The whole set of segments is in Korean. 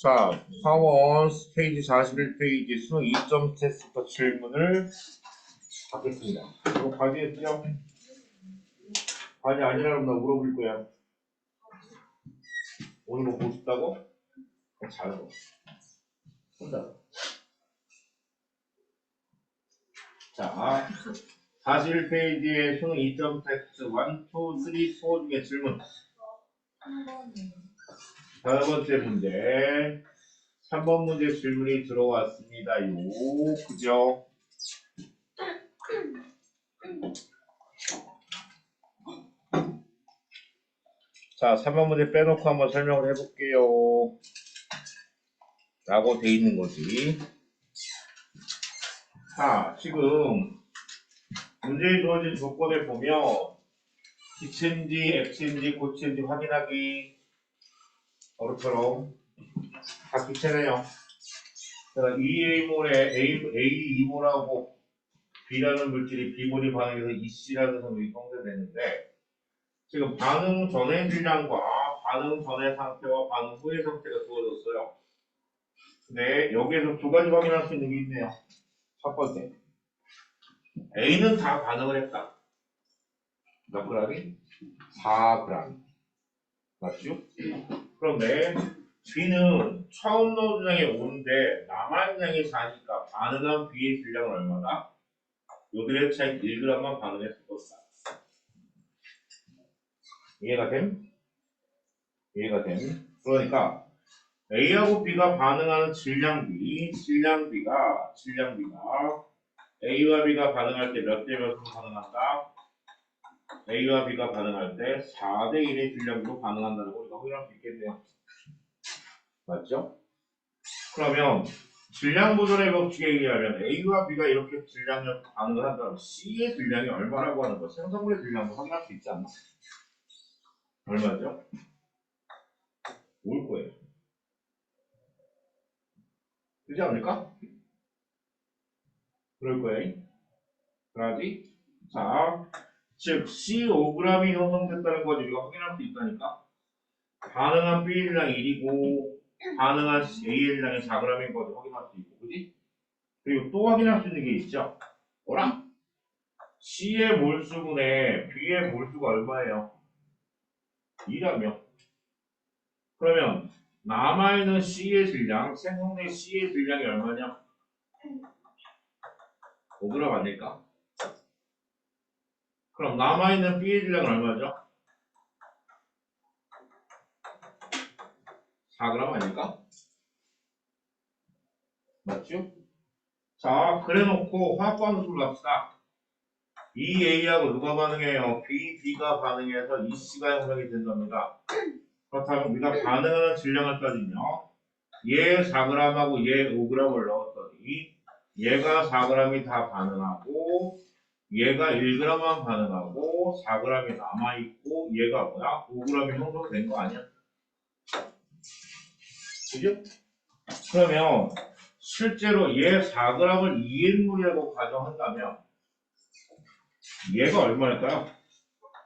자, 파원 페이지 41페이지 수능 2점 테스트 질문을 받겠습니다. 이거 과제했죠? 과제 아니라면 나 물어볼 거야. 오늘 거 보고 싶다고? 잘해. 혼자. 자, 41페이지의 수능 2점 테스트 1, 2, 3, 4 중에 질문. 다섯 번째 문제. 3번 문제 질문이 들어왔습니다요. 그죠? 자, 3번 문제 빼놓고 한번 설명을 해볼게요. 라고 돼 있는 거지. 자, 지금 문제에 주어진 조건을 보면 기체인지 액체인지 고체인지 확인하기 어렵처럼 다 기체네요. 그러니까 EA몰에 A2몰하고 B라는 물질이 B몰이 반응해서 EC라는 성분이 형성되는데 지금 반응 전의 질량과 반응 전의 상태와 반응 후의 상태가 주어졌어요. 근데 여기에서 두 가지 확인할 수 있는 게 있네요. 첫 번째, A는 다 반응을 했다. 몇 g이? 4g. 맞죠? 그런데 B는 처음 넣은 양이 5인데 남아있는 양이 4니까 반응한 B의 질량은 얼마다? 요들의 차이 1g만 반응했을 것이다. 이해가 됨? 이해가 됨? 그러니까 A하고 B가 반응하는 질량비가 A와 B가 반응할 때 몇 대 몇으로 반응한다? A와 B가 반응할 때 4대 1의 질량비로 반응한다는 걸 우리가 확인할 수 있겠네요. 맞죠? 그러면 질량 보존의 법칙에 의하면 A와 B가 이렇게 질량을 반응을 한다면 C의 질량이 얼마라고 하는 거 생성물의 질량도 확인할 수 있지 않나? 얼마죠? 올 거예요. 그렇지 않을까? 그럴 거예요. 그러지? 자, 즉 C 5g이 형성됐다는 걸 우리가 확인할 수 있다니까. 반응한 B의 질량이 1이고 반응한 A의 질량이 4g인 것을 확인할 수 있고, 그지? 그리고 또 확인할 수 있는 게 있죠. 뭐라? C의 몰수분에 B의 몰수가 얼마예요? 2라며. 그러면 남아있는 C의 질량, 생성된 C의 질량이 얼마냐? 5g 아닐까? 그럼 남아있는 B의 질량은 얼마죠? 4g 아닐까? 맞죠? 자, 그래놓고 화학반응식으로 갑시다. 이 A하고 누가 반응해요? B가 반응해서 이 C가 형성이 된답니다. 그렇다면 우리가 반응하는 질량을 따지면 얘 4g하고 얘 5g을 넣었더니 얘가 4g이 다 반응하고 얘가 1g만 반응하고 4g이 남아있고 얘가 뭐야? 5g이 형성된 거 아니야? 그죠? 그러면 실제로 얘 4g을 2N물이라고 가정한다면 얘가 얼마일까요?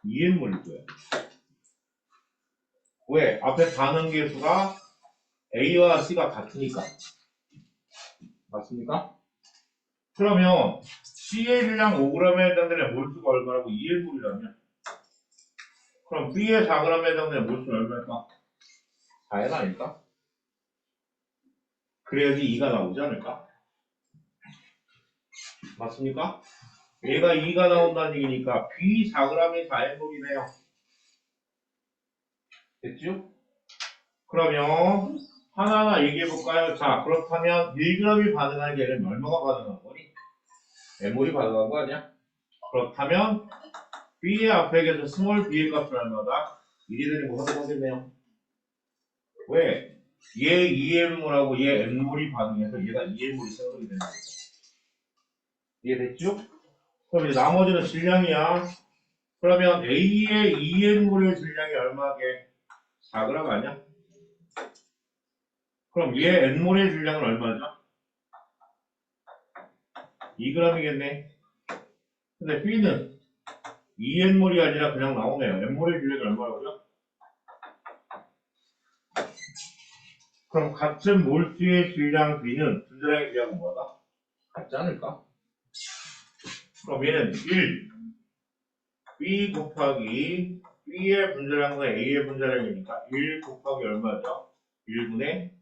2N물일 거예요. 왜? 앞에 반응 계수가 A와 C가 같으니까. 맞습니까? 그러면 C의 질량 5g에 해당되는 몰수가 얼마라고 2N물이라면 그럼 B의 4g에 해당되는 몰수는 얼마일까? 4N 아닐까? 그래야지 2가 나오지 않을까? 맞습니까? 얘가 2가 나온다는 얘기니까 B 4g이 4N물이네요. 됐죠? 그러면 하나하나 얘기해볼까요? 자, 그렇다면 1g이 반응하는 게 얘는 얼마가 반응한 거니? N물이 반응한 거 아니야? 그렇다면 B의 앞에 계서 스몰 B의 값은 얼마다? 1이 되는 거 확인하겠네요. 왜? 얘 2N물하고 얘 N물이 반응해서 얘가 2N물이 생성이 되는 거죠. 이해됐죠? 그럼 이제 나머지는 질량이야. 그러면 A의 2N물의 질량이 얼마게? 4g 아니야? 그럼 얘 N몰의 질량은 얼마죠? 2g이겠네. 근데 B는 2N몰이 아니라 그냥 나오네요. N몰의 질량이 얼마라고요? 그럼 같은 몰수의 질량 B는 분자량에 비하면 뭐다? 같지 않을까? 그럼 얘는 1 B 곱하기 B의 분자량과 A의 분자량이니까 1 곱하기 얼마죠? 1분의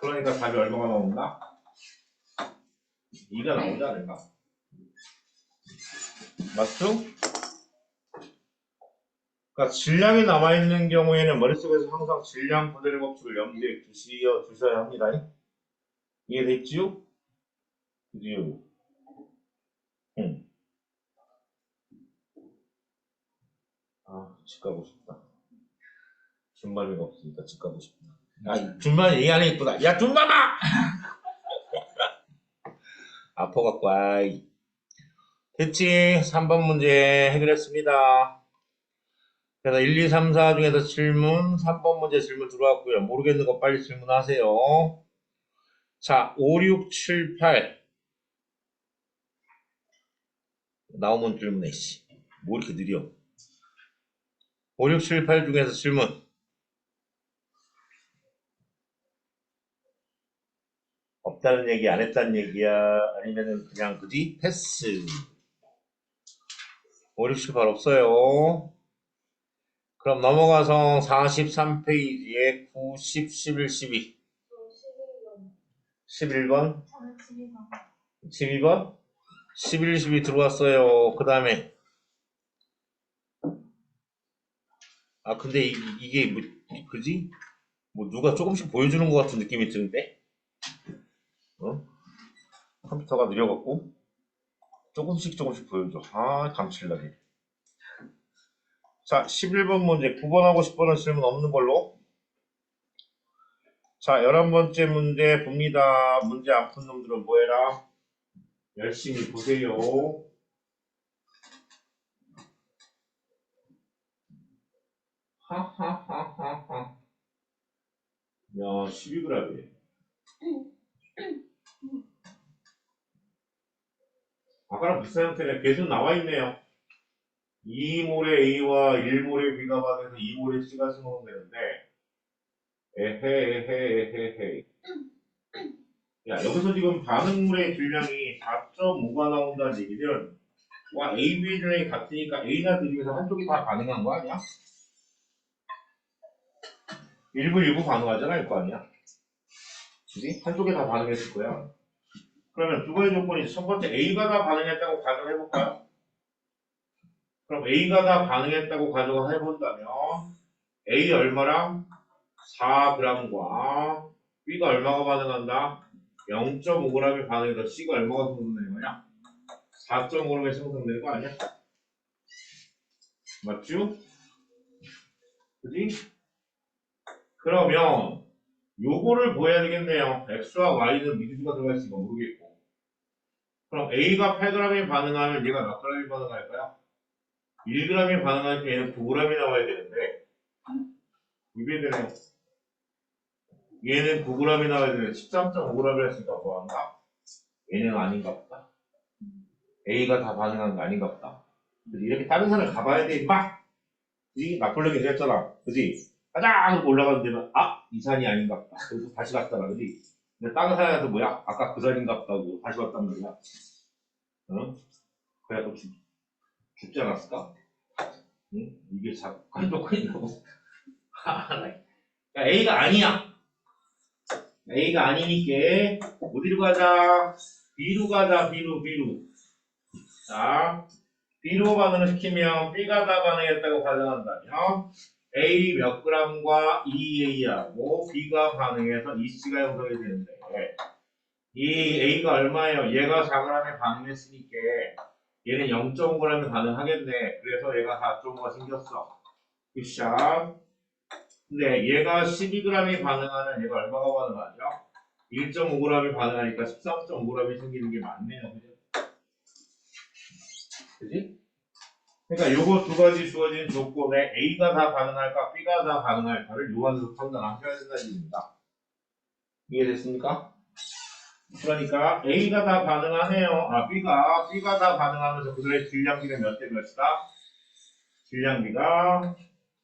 그러니까 답이 얼마가 나온다? 2가 나오지 않을까? 맞죠? 그러니까 질량이 남아있는 경우에는 머릿속에서 항상 질량 분해의 법칙을 염두에 두셔야 합니다. 이해됐지요? 그지요? 응. 아, 집 가고 싶다. 준말이가 없으니까 집 가고 싶다. 아, 준말 얘기 안 했구나. 야, 준말아! 아파갖고, 아이. 됐지? 3번 문제 해결했습니다. 그래서 1, 2, 3, 4 중에서 질문, 3번 문제 질문 들어왔고요. 모르겠는 거 빨리 질문하세요. 자, 5, 6, 7, 8. 나오면 질문해, 씨. 뭐 이렇게 느려. 5, 6, 7, 8 중에서 질문. 없다는 얘기, 안 했다는 얘기야? 아니면은 그냥, 그지? 패스. 5, 6, 7, 8 없어요. 그럼 넘어가서 43페이지에 9, 10, 11, 12. 11번? 12번? 11, 12 들어왔어요. 그 다음에. 아, 근데 이게 뭐, 그지? 뭐 누가 조금씩 보여주는 것 같은 느낌이 드는데? 어? 컴퓨터가 느려갖고 조금씩 보여줘. 아, 감칠나게. 자, 11번 문제 9번하고 10번은 질문 없는 걸로. 자, 11번째 문제 봅니다. 문제 안 푼 놈들은 뭐 해라? 열심히 보세요. 하하하하하. 야, 12g이네. 아까랑 비슷한 형태네. 배수 나와 있네요. 2몰의 A와 1몰의 B가 받아서 2몰의 C가 승화되는데, 에헤헤헤헤. 야, 여기서 지금 반응물의 질량이 4.5가 나온다는 얘기는, 와, A, B의 질량이 같으니까 A나 B 중에서 한쪽이 다 반응한 거 아니야? 일부 반응하잖아, 일 거 아니야? 그지? 한쪽에 다 반응했을 거야. 그러면 두 가지 조건이 첫 번째 A가 다 반응했다고 가정해볼까요? 그럼 A가 다 반응했다고 가정해본다면 A 얼마랑 4g과 B가 얼마가 반응한다? 0.5g이 반응해서 C가 얼마가 생성되는 거냐? 4.5g이 생성되는 거 아니야? 맞죠? 그지? 그러면 요거를 보여야 되겠네요. X와 Y는 미지수가 들어가 있으니까 모르겠고. 그럼 A가 8g이 반응하면 얘가 몇 g이 반응할까요? 1g이 반응할 때 얘는 9g이 나와야 되는데 이게 되네요. 얘는 9g이 나와야 되는데 13.5g을 했으니까 뭐한다? 얘는 아닌가 보다. A가 다 반응한 거 아닌가 보다. 그치? 이렇게 다른 산을 가봐야 돼, 임마! 그지? 막걸리게 됐잖아. 그지? 가자! 하고 올라가는 데는, 아! 이 산이 아닌가 보다. 그래서 다시 갔잖아. 그지? 근데 다른 산에 가서 뭐야? 아까 그 산인가 보다고 다시 왔단 말이야. 응? 그래갖고 죽지 않았을까? 응? 이게 자꾸 한쪽이냐고. 야, A가 아니야. A가 아니니까 어디로 가자? B로 가자. B로. 자, B로 반응을 시키면 B가 다 반응했다고 가정한다면 A 몇 g과 2A하고 B가 반응해서 2C가 형성이 되는데 이 A가 얼마예요? 얘가 4g에 반응했으니까 얘는 0.5g에 반응하겠네. 그래서 얘가 4.5가 생겼어. 굿샷. 근데 얘가 12g이 반응하면 얘가 얼마가 반응하죠? 1.5g이 반응하니까 13.5g이 생기는 게 맞네요. 그지? 그지? 그러니까 요거 두 가지 주어진 조건에 A가 다 가능할까, B가 다 가능할까를 요한에서 판단하셔야 된다는 얘기입니다. 이해됐습니까? 그러니까 A가 다 가능하네요. B가 다 가능하면서 그들의 질량비는 몇 대 몇이다? 질량비가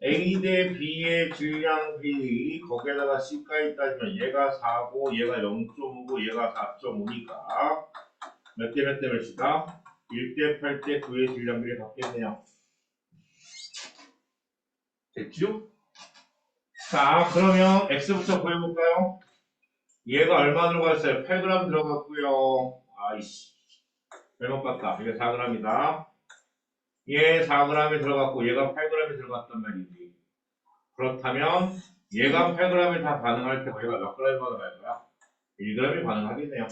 A 대 B의 질량비 거기에다가 C까지 따지면 얘가 4고 얘가 0.5고 얘가 4.5니까 몇 대 몇 대 몇이다? 1대 8대 9의 질량비를 갖겠네요. 됐죠? 자, 그러면 X부터 구해볼까요? 얘가 얼마 들어갔어요? 8g 들어갔고요. 아이씨, 잘못 봤다. 이게 4g이다. 얘 4g이 들어갔고 얘가 8g이 들어갔단 말이지. 그렇다면 얘가 8g이 다 반응할 테고 얘가 몇 g이 반응할 거야? 1g이 반응하겠네요.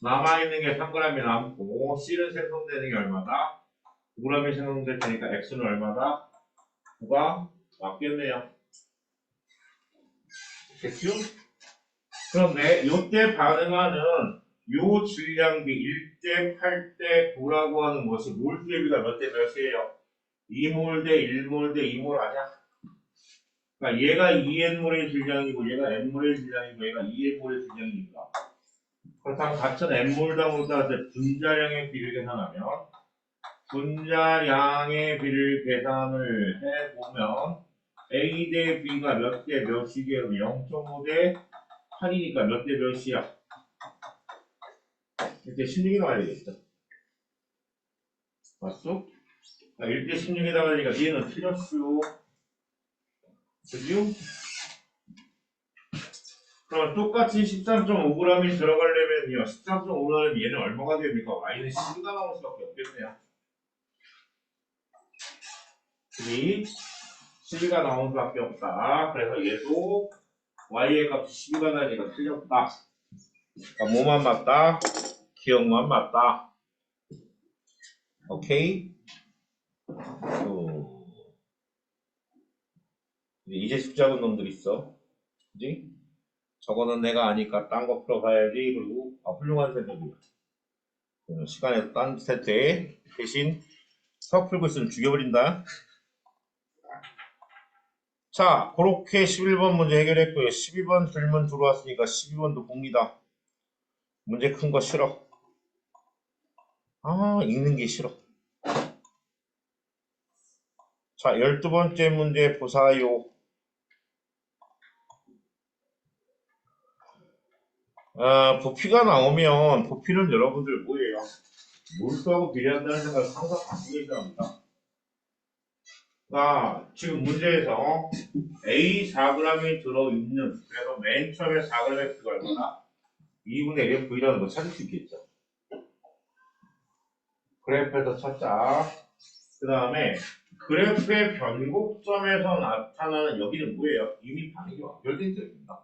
남아있는 게 3g이 남고 C는 생성되는 게 얼마다? 9g이 생성될 테니까 X는 얼마다? 9가 맞겠네요. 됐죠? 그런데 요때 반응하는 요 질량비 1대 8대 9라고 하는 것이 몰 대비가 몇 대 몇이에요? 2몰 대 1몰 대 2몰 아니야? 그러니까 얘가 2n몰의 질량이고 얘가 n몰의 질량이고 얘가 2n몰의 질량이니까 그렇다면 같은 n몰당으로 따라서 분자량의 비를 계산하면 분자량의 비를 계산을 해보면 A 대 B가 몇 대 몇이게요? 0.5 대 8이니까 몇 대 몇이야? 이렇게 16이 나와야 되겠죠. 맞죠? 1대 16에 나가니까 얘는 틀렸슈. 그죠? 그럼 똑같이 13.5g이 들어가려면요. 13.5g은 얘는 얼마가 됩니까? y는 12가 나올 수밖에 없겠네요. 12가 나올 수밖에 없다. 그래서 얘도 y의 값이 12가 나니까 틀렸다. 그러니까 뭐만 맞다? 기억만 맞다. 오케이? 이제 숙제하는 놈들 있어. 그지? 저거는 내가 아니까 딴 거 풀어봐야지. 그리고 훌륭한 생각이야. 시간에서 딴 세트에 대신 수학 풀고 있으면 죽여버린다. 자, 그렇게 11번 문제 해결했고요. 12번 질문 들어왔으니까 12번도 봅니다. 문제 큰 거 싫어. 읽는 게 싫어. 자, 12번째 문제 보사요. 부피가 나오면 부피는 여러분들 뭐예요? 몰수하고 비례한다는 생각을 항상 갖고 계셔야 합니다. 지금 문제에서 A 4g이 들어있는, 그래서 맨 처음에 4g의 X가 얼마나? 2분의 1의 V라는 걸 찾을 수 있겠죠. 그래프에서 찾자. 그 다음에 그래프의 변곡점에서 나타나는 여기는 뭐예요? 이미 반응이 완결된 점입니다.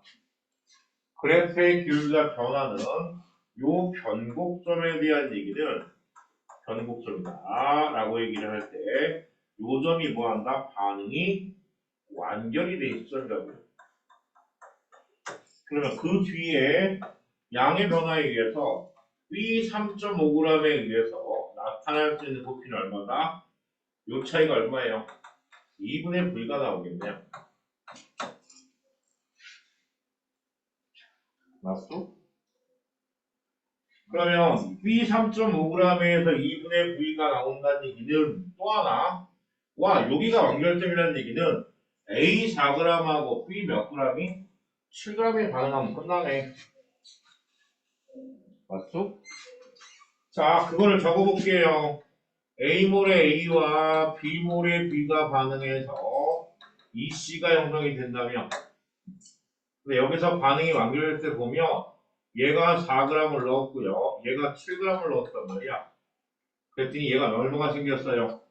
그래프의 기울기가 변하는 요 변곡점에 대한 얘기는 변곡점이다 라고 얘기를 할 때 요 점이 뭐한다? 반응이 완결이 돼 있어라고요. 그러면 그 뒤에 양의 변화에 의해서 B 3.5g에 의해서 나타날 수 있는 부피는 얼마다? 요 차이가 얼마예요? 2분의 V가 나오겠네요. 맞죠? 그러면 B 3.5g에서 2분의 V가 나온다는 얘기는 또 하나 여기가 완결점이라는 얘기는 A 4g하고 B 몇 g이? 7g에 반응하면 끝나네. 맞죠? 자, 그거를 적어볼게요. A몰의 A와 B몰의 B가 반응해서 EC가 형성이 된다면 근데 여기서 반응이 완결될 때 보면 얘가 4g을 넣었고요. 얘가 7g을 넣었단 말이야. 그랬더니 얘가 얼마가 생겼어요?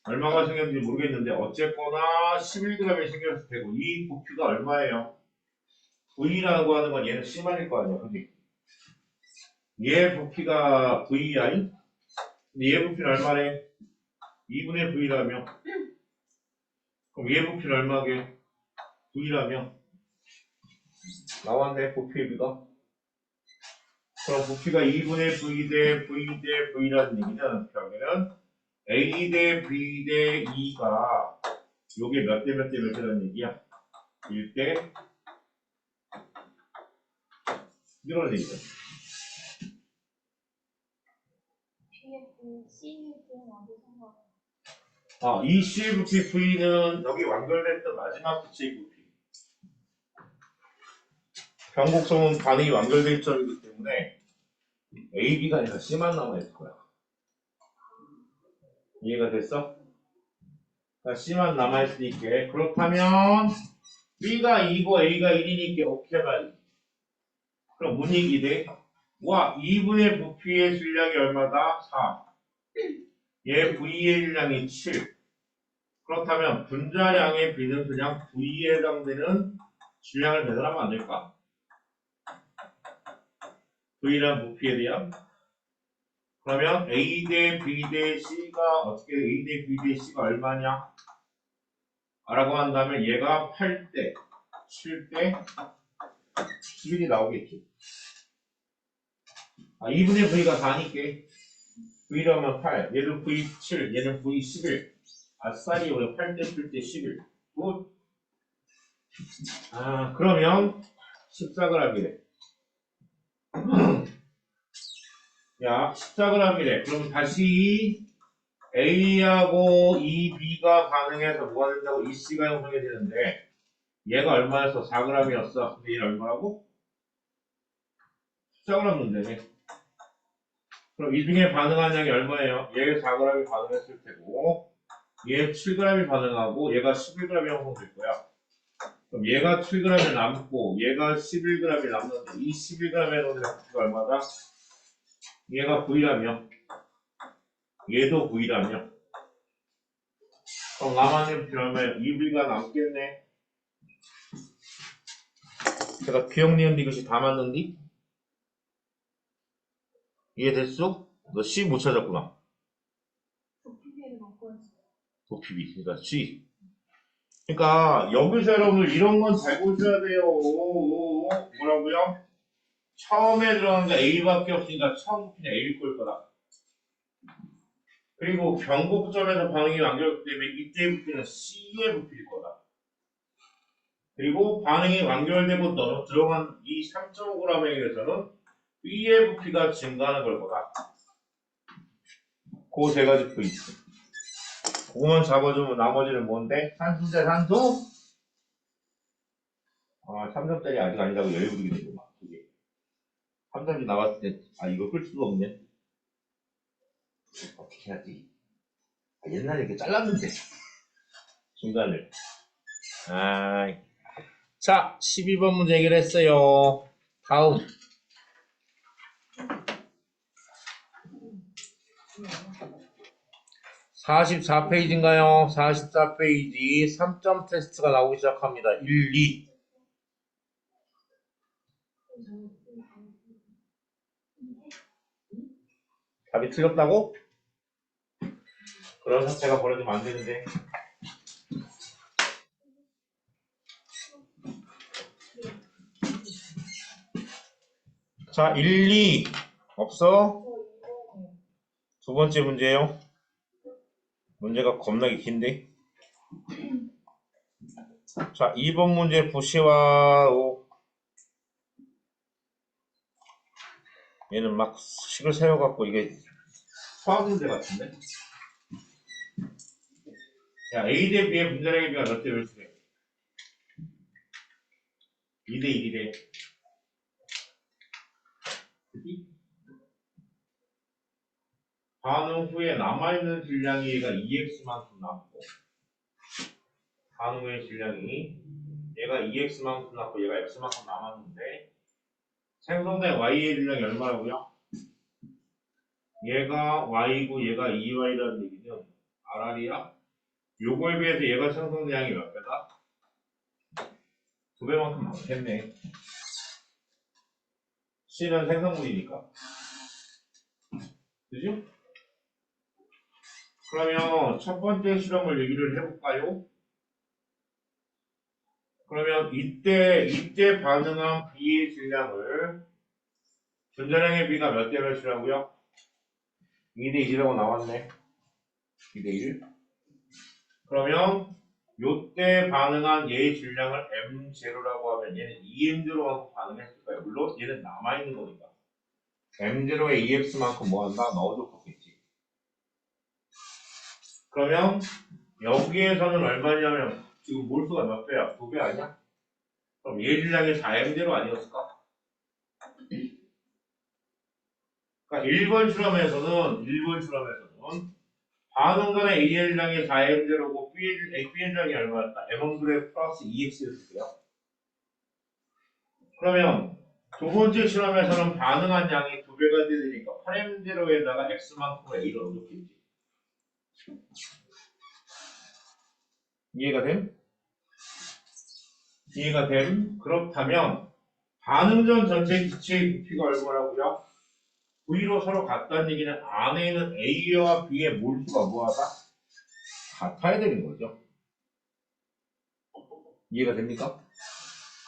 얼마가 생겼는지 모르겠는데 어쨌거나 11g이 생겼을 테고 이 부피가 얼마예요? V라고 하는 건 얘는 C만일 거 아니야. 그지? 얘 부피가 VI? 근데 얘 부피는 얼마래? 2분의 V라며? 그럼 얘 부피는 얼마게? V라며? 나왔네, 부피의 비가. 그럼 부피가 2분의 V 대 V 대 V라는 얘기는 결국에는 A 대 B 대 2가 요게 몇 대 몇 대 몇이라는 얘기야? 1대 이런 얘기죠. 이 CVP는 여기 완결됐던 마지막 CVP. 변곡성은 반응이 완결될 점이기 때문에 A, B가 아니라 C만 남아있을 거야. 이해가 됐어? 그러니까 C만 남아있으니까 그렇다면 B가 2고 A가 1이니까 오케이가 2. 그럼 문익이 돼? 와, 2분의 부피의 질량이 얼마다? 4. 얘 V의 질량이 7. 그렇다면 분자량의 B는 그냥 V에 해당되는 질량을 배달하면 안 될까? V란 부피에 대한. 그러면 A 대 B 대 C가 어떻게 A 대 B 대 C가 얼마냐? 라고 한다면 얘가 8대 7대 11이 나오겠지. 2분의 V가 4니까 V라면 8, 얘는 V7, 얘는 V11. 아싸리 우리 8대 7대 11. 굿. 그러면 14g이래. 야, 14g이래. 그럼 다시 A하고 이 B가 반응해서 뭐가 된다고 이 C가 형성이 되는데 얘가 얼마였어? 4g이었어. 근데 얘는 얼마라고? 14g 문제네. 그럼 이 중에 반응한 양이 얼마예요? 얘 4g이 반응했을 테고 얘 7g이 반응하고 얘가 11g이 형성될 거야. 그럼 얘가 7g이 남고 얘가 11g이 남는데 이 11g의 놈의 합치가 얼마다? 얘가 V라며 얘도 V라며 그럼 남았는 부피 얼마예요? 2V가 남겠네. 제가 기억 니은 이것이 다 맞는디? 이해됐어? 너 C 못 찾았구나. 도피비 그러니까 C. 그러니까 여기서 여러분들 이런 건 잘 보셔야 돼요. 뭐라고요? 처음에 들어간 게 A밖에 없으니까 처음 부피는 A일 걸 거다. 그리고 변곡점에서 반응이 완결되기 때문에 이때 부피는 C의 부피일 거다. 그리고 반응이 완결되고 들어간 이 3.5g에 대해서는 B의 부피가 증가하는 걸 거다. 그 세 가지 포인트. 그거만 잡아주면 나머지는 뭔데? 산수 대 산수? 3점짜리 아직 아니라고 여유 부리게 되구만. 3점이 나왔을 때, 이거 끌 수가 없네. 어떻게 해야지? 옛날에 이렇게 잘랐는데. 중간을. 자, 12번 문제 해결했어요. 다음. 44페이지인가요? 44페이지 3점 테스트가 나오기 시작합니다. 1, 2. 답이 틀렸다고? 그런 사태가 벌어지면 안 되는데. 자, 1, 2. 없어? 두 번째 문제요. 문제가 겁나게 긴데. 자, 2번 문제 보시와오. 얘는 막 식을 세워갖고 이게 수학 문제 같은데? 야, A 대 B의 분자량의 비가 몇 대 몇이래? 2대 1이래. 반응 후에 남아있는 질량이 얘가 2x만큼 남고 반응 후의 질량이 얘가 2x만큼 남고 얘가 x만큼 남았는데 생성된 y의 질량이 얼마라고요? 얘가 y고 얘가 2y라는 얘기는 RR이야? 요거에 비해서 얘가 생성된 양이 몇 배다? 2배만큼 많겠네. C는 생성물이니까. 그죠? 그러면 첫 번째 실험을 얘기를 해볼까요? 그러면 이때 반응한 B의 질량을 분자량의 B가 몇 대 몇이라고요? 2대 1이라고 나왔네. 2대1. 그러면 요때 반응한 얘의 질량을 M0라고 하면 얘는 EM0만큼 반응했을 거예요. 물론 얘는 남아있는 거니까. M0에 EX만큼 뭐한다? 넣어줬겠지. 그러면 여기에서는 얼마냐면 지금 몰수가 몇 배야? 2배 아니야? 그럼 얘 질량이 4M0 아니었을까? 그러니까 1번 실험에서는 반응간의 A의 질량이 4M0고 B의 질량이 얼마였다? M1 플러스 2X였을게요. 그러면 두 번째 실험에서는 반응한 양이 2배가 되니까 8M0에다가 X만큼 A를 넣어줬겠지. 이해가 됨? 이해가 됨? 그렇다면 반응 전 전체 기체의 부피가 얼마라고요? V로 서로 같다는 얘기는 안에 있는 A와 B의 몰수가 뭐하다? 같아야 되는 거죠. 이해가 됩니까?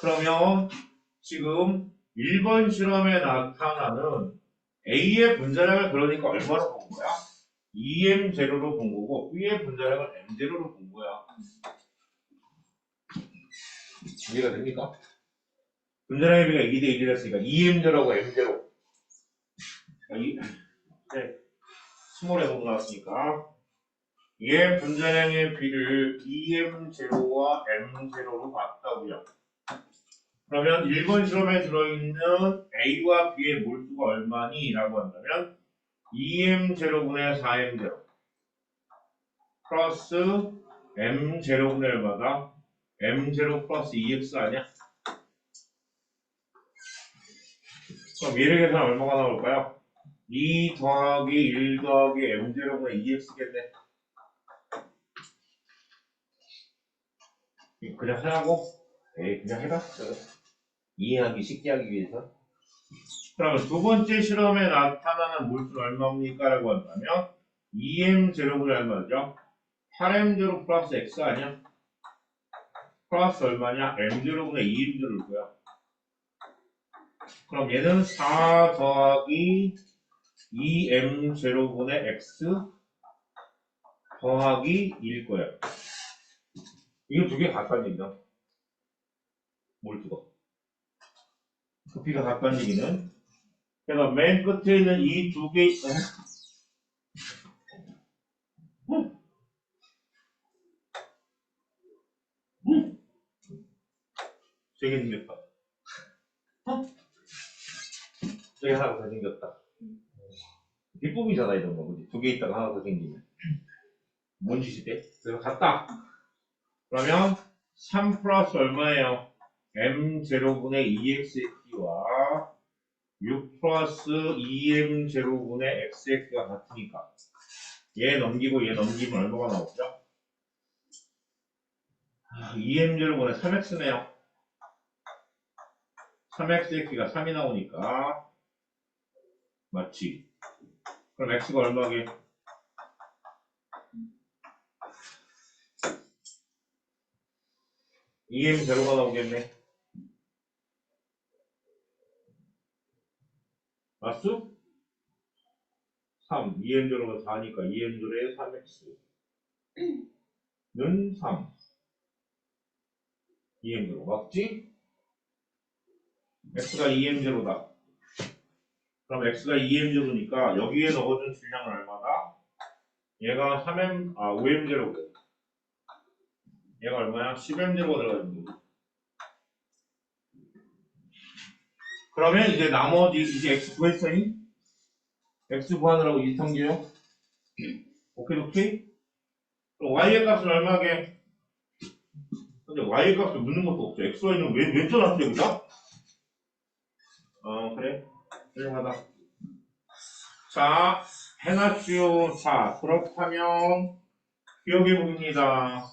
그러면 지금 1번 실험에 나타나는 A의 분자량을 그러니까 얼마로 본 거야? EM0로 본 거고 B의 분자량을 M0로 본 거야. 이해가 됩니까? 분자량의 비가 2대1이라 했으니까 EM0하고 M0. 네. 스몰에 못 나왔으니까 얘 분자량의 비를 EM0와 M0로 봤다고요. 그러면 1번 실험에 들어있는 A와 B의 몰수가 얼마니? 라고 한다면 EM0분의 4M0 플러스 M0분의 얼마다? M0 플러스 2X 아니야? 그럼 얘를 계산하면 얼마가 나올까요? 2 더하기 1 더하기 M0분의 2X겠네. 그냥 하라고? 에이, 그냥 해봤어. 이해하기 쉽게 하기 위해서. 그러면 두 번째 실험에 나타나는 몰수는 얼마입니까? 라고 한다면 EM0분의 얼마죠? 8M0 플러스 X 아니야? 플러스 얼마냐? M0분의 2M0일 거야. 그럼 얘는 4 더하기 2M0분의 X 더하기 1일 거야. 이거 두 개 같다는 얘기다. 몰수가. 부피가 같다는 얘기는. 그래서 맨 끝에 있는 이 두 개, 되게 생겼다. 저기 하나 더 생겼다. 뒷부분이잖아, 이런 거. 두 개 있다가 하나 더 생기면. 뭔 짓이 돼? 그래서 같다. 그러면 3 플러스 얼마예요? M0분의 2xx와 6 플러스 2M0분의 xx가 같으니까 얘 넘기고 얘 넘기면 얼마가 나오죠? 2M0분의 3x네요. 3xx가 3이 나오니까 맞지? 그럼 x가 얼마게? 2M0가 나오겠네. 맞수? 3. 2M0가 4니까 2M0에 3x는 3. 2M0 맞지? x가 2M0다. 그럼 x가 2M0니까 여기에 넣어준 질량은 얼마다? 얘가 5M0고 얘가 얼마야? 10M0가 들어가는 거지. 그러면 이제 나머지 이제 x 구했어니? x 구하느라고 이성계요? 오케이? 그럼 y의 값은 얼마게? 근데 y의 값을 묻는 것도 없죠. x, y는 왜 써놨죠, 여기다? 그래? 훌륭하다. 자, 해놨지요. 자, 그렇다면 기억해봅니다.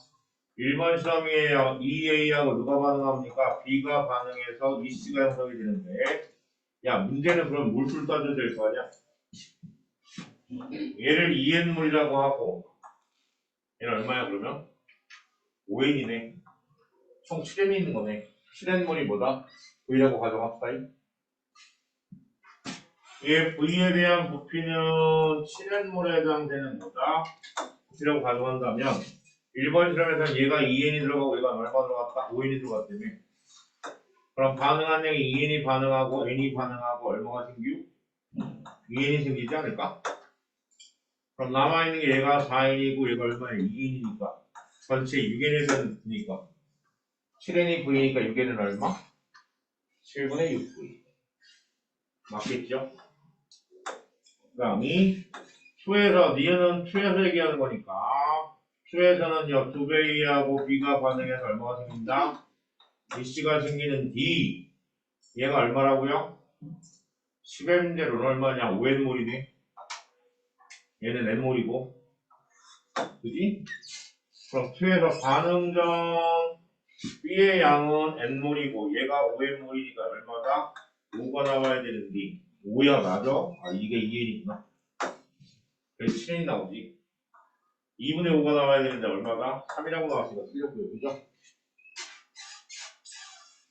1번 실험이에요. EA하고 누가 반응합니까? B가 반응해서 EC가 형성이 되는데 야, 문제는 그럼 몰수를 따져야 될 거 아니야? 얘를 2N몰이라고 하고 얘는 얼마야 그러면? 5N이네. 총 7N이 있는 거네. 7N몰이 뭐다? V라고 가정합시다. 얘 V에 대한 부피는 7N몰에 해당되는 거다. X라고 가정한다면 1번 실험에서는 얘가 2n이 들어가고 얘가 얼마 들어갔다? 5n이 들어갔다며. 그럼 반응한 양이 2n이 반응하고 n이 반응하고 얼마가 생기고? 2n이 생기지 않을까? 그럼 남아있는 게 얘가 4n이고 얘가 얼마예요? 2n이니까 전체 6n이 되니까 7n이 v니까 6n은 얼마? 7분의 6v 맞겠죠? 그 다음이 2에서 니은은 2에서 얘기하는 거니까 2에서는요 2배이하고 b가 반응해서 얼마가 생긴다? dc가 생기는 d 얘가 얼마라고요? 10n제로는 얼마냐? 5n몰이네 얘는 n몰이고 그지? 그럼 2에서 반응 전 b의 양은 n몰이고 얘가 5n몰이니까 얼마다? 5가 나와야 되는데 5야 맞아? 아 이게 2n이구나 그래서 7n이 나오지 2분의 5가 나와야 되는데 얼마다? 3이라고 나왔으니까 틀렸고요 그죠?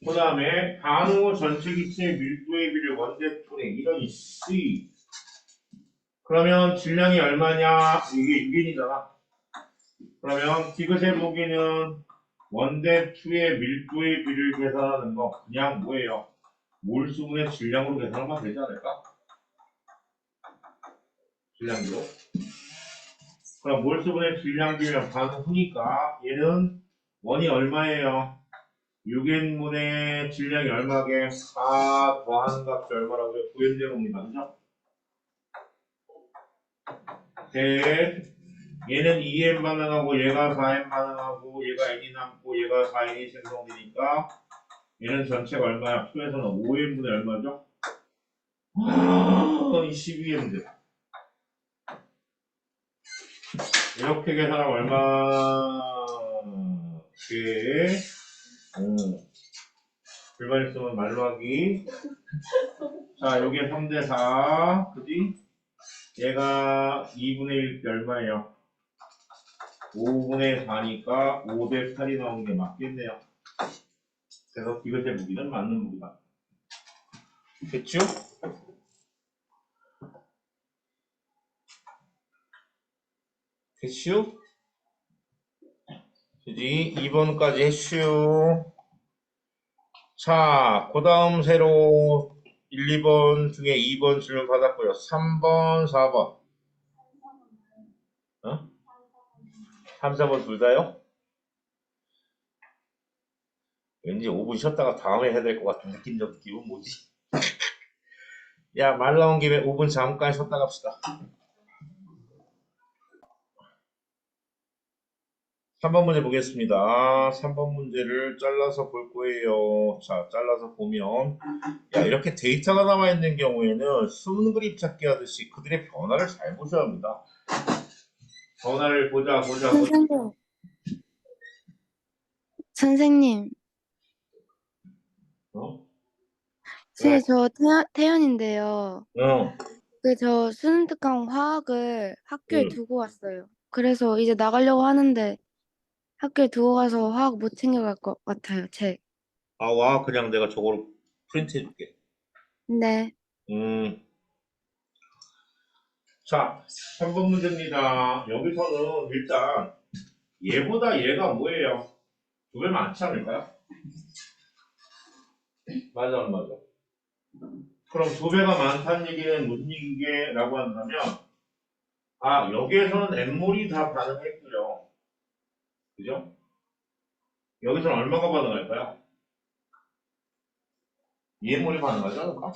그 다음에 반응 후 전체 기체의 밀도의 비를 원대톤에 이런 C 그러면 질량이 얼마냐? 이게 6n이잖아 그러면 디귿의 보기는 원대2의 밀도의 비를 계산하는 거 그냥 뭐예요? 몰수분의 질량으로 계산하면 되지 않을까? 질량으로 그럼 몰수분의 질량 비면 반응 후니까 얘는 원이 얼마예요? 6n분의 질량이 얼마게? 4 더하는 값이 얼마라고요? 9n제곱입니다. 그죠? 얘는 2n 반응하고 얘가 4n 반응하고 얘가 n이 남고 얘가 4n이 생성되니까 얘는 전체가 얼마야? 수에서는 5n분의 얼마죠? 12n분 이렇게 계산하면 얼마? 불만 있으면 말로 하기 자 요게 3대 4 그지? 얘가 2분의 1이 얼마예요? 5분의 4니까 5대 8이 나오는 게 맞겠네요. 그래서 디귿의 무기는 맞는 무기다. 됐죠? 됐슈? 그지? 2번까지 했슈. 자, 그 다음 새로 1, 2번 중에 2번 질문 받았고요. 3번, 4번. 어? 3, 4번 둘 다요? 왠지 5분 쉬었다가 다음에 해야 될 것 같은 느낌적 느낌은 뭐지? 야, 말 나온 김에 5분 잠깐 쉬었다 갑시다. 3번 문제 보겠습니다. 3번 문제를 잘라서 볼 거예요. 자, 잘라서 보면 야, 이렇게 데이터가 남아 있는 경우에는 숨은 그림 찾기 하듯이 그들의 변화를 잘 보셔야 합니다. 변화를 보자. 선생님, 선생님, 어? 왜? 저 태연인데요. 어. 저 수능 특강 화학을 학교에 응. 두고 왔어요. 그래서 이제 나가려고 하는데 학교에 두고 가서 화학 못 챙겨갈 것 같아요, 책. 아, 와, 그냥 내가 저거로 프린트 해줄게. 네. 음. 자, 3번 문제입니다. 여기서는 일단 얘보다 얘가 뭐예요? 두 배 많지 않을까요? 맞아, 안 맞아? 그럼 두 배가 많다는 얘기는 무슨 얘기게? 라고 한다면 아, 여기에서는 N몰이 다 반응했고요. 그죠? 여기서는 얼마가 반응할까요? 2N몰이 반응하지 않을까?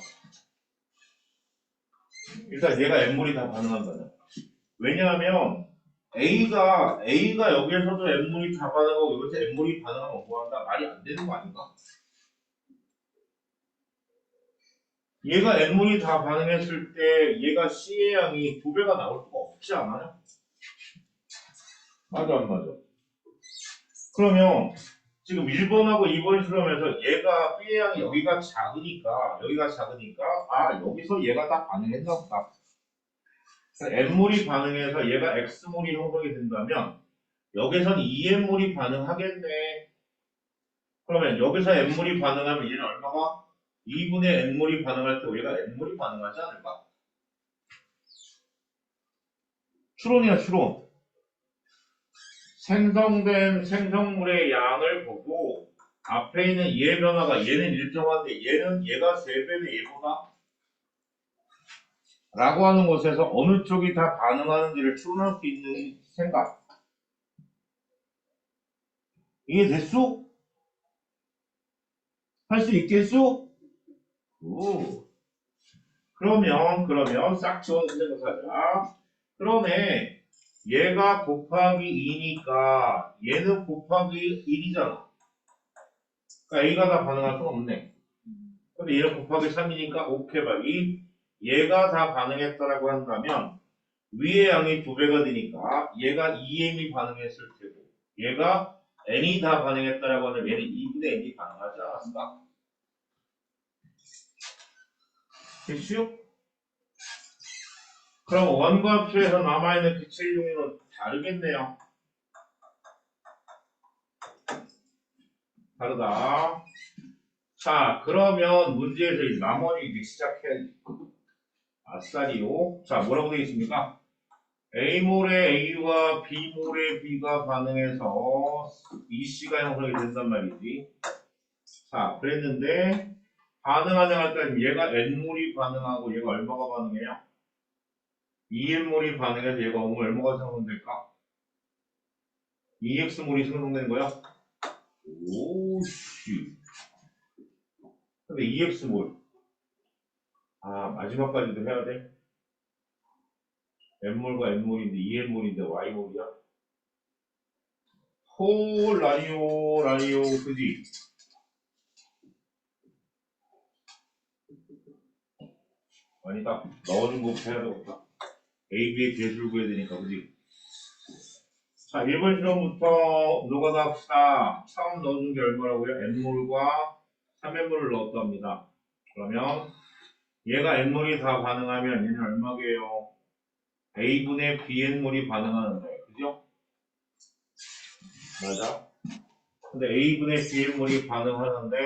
일단 얘가 N몰이 다 반응한다면. 왜냐하면 A가 여기에서도 N몰이 다 반응하고 여기서 N몰이 반응하면 뭐한다? 말이 안 되는 거 아닌가? 얘가 N몰이 다 반응했을 때 얘가 C의 양이 두 배가 나올 수가 없지 않아요? 맞아 안 맞아? 그러면 지금 1번하고 2번 실험에서 얘가 B의 양이 여기가 작으니까 아 여기서 얘가 다 반응했나 보다. N몰이 반응해서 얘가 X몰이 형성이 된다면 여기선 2N몰이 반응하겠네. 그러면 여기서 N몰이 반응하면 얘는 얼마가? 2분의 N몰이 반응할 때 얘가 N몰이 반응하지 않을까? 추론이야 추론. 생성된 생성물의 양을 보고 앞에 있는 얘 변화가 얘는 일정한데 얘는 얘가 3배네 얘보다 라고 하는 것에서 어느 쪽이 다 반응하는지를 추론할 수 있는 생각. 이게 됐소? 할 수 있겠소? 오. 그러면 싹 지워서 생각하자. 그러네. 얘가 곱하기 2니까 얘는 곱하기 1이잖아. 그러니까 A가 다 반응할 수 없네. 근데 얘는 곱하기 3이니까 곱해박이 얘가 다 반응했다라고 한다면 위의 양이 2배가 되니까 얘가 2m이 반응했을 테고 얘가 n이 다 반응했다라고 하면 얘는 2분의 n이 반응하지 않았을까? 됐죠? 그럼 원과 합수에서 남아있는 기체의 종류는 다르겠네요. 다르다. 자, 그러면 문제에서 이제 나머지 이제 시작해야지. 아싸리요. 자, 뭐라고 되어 있습니까? A몰에 A와 B몰에 B가 반응해서 EC가 형성이 된단 말이지. 자, 그랬는데 반응하자 할 때 얘가 N몰이 반응하고 얘가 얼마가 반응해요? 2N몰이 반응해서 얘가 얼마가 생성될까? 2X몰이 생성된 거야? 오씨. 근데 2X몰. 아, 마지막까지도 해야 돼? N몰과 N몰인데 2N몰인데 Y몰이야? 호, 라니오, 그지? 아니다. 넣어준 것부터 해야 되겠다. A, B의 개수를 구해야 되니까, 그지? 자, 1번 실험부터 노가다 합시다. 처음 넣어준 게 얼마라고요? N몰과 3N몰을 넣었답니다. 그러면 얘가 N몰이 다 반응하면 얘는 얼마게요? A분의 BN몰이 반응하는데, 그죠? 맞아. 근데 A분의 BN몰이 반응하는데,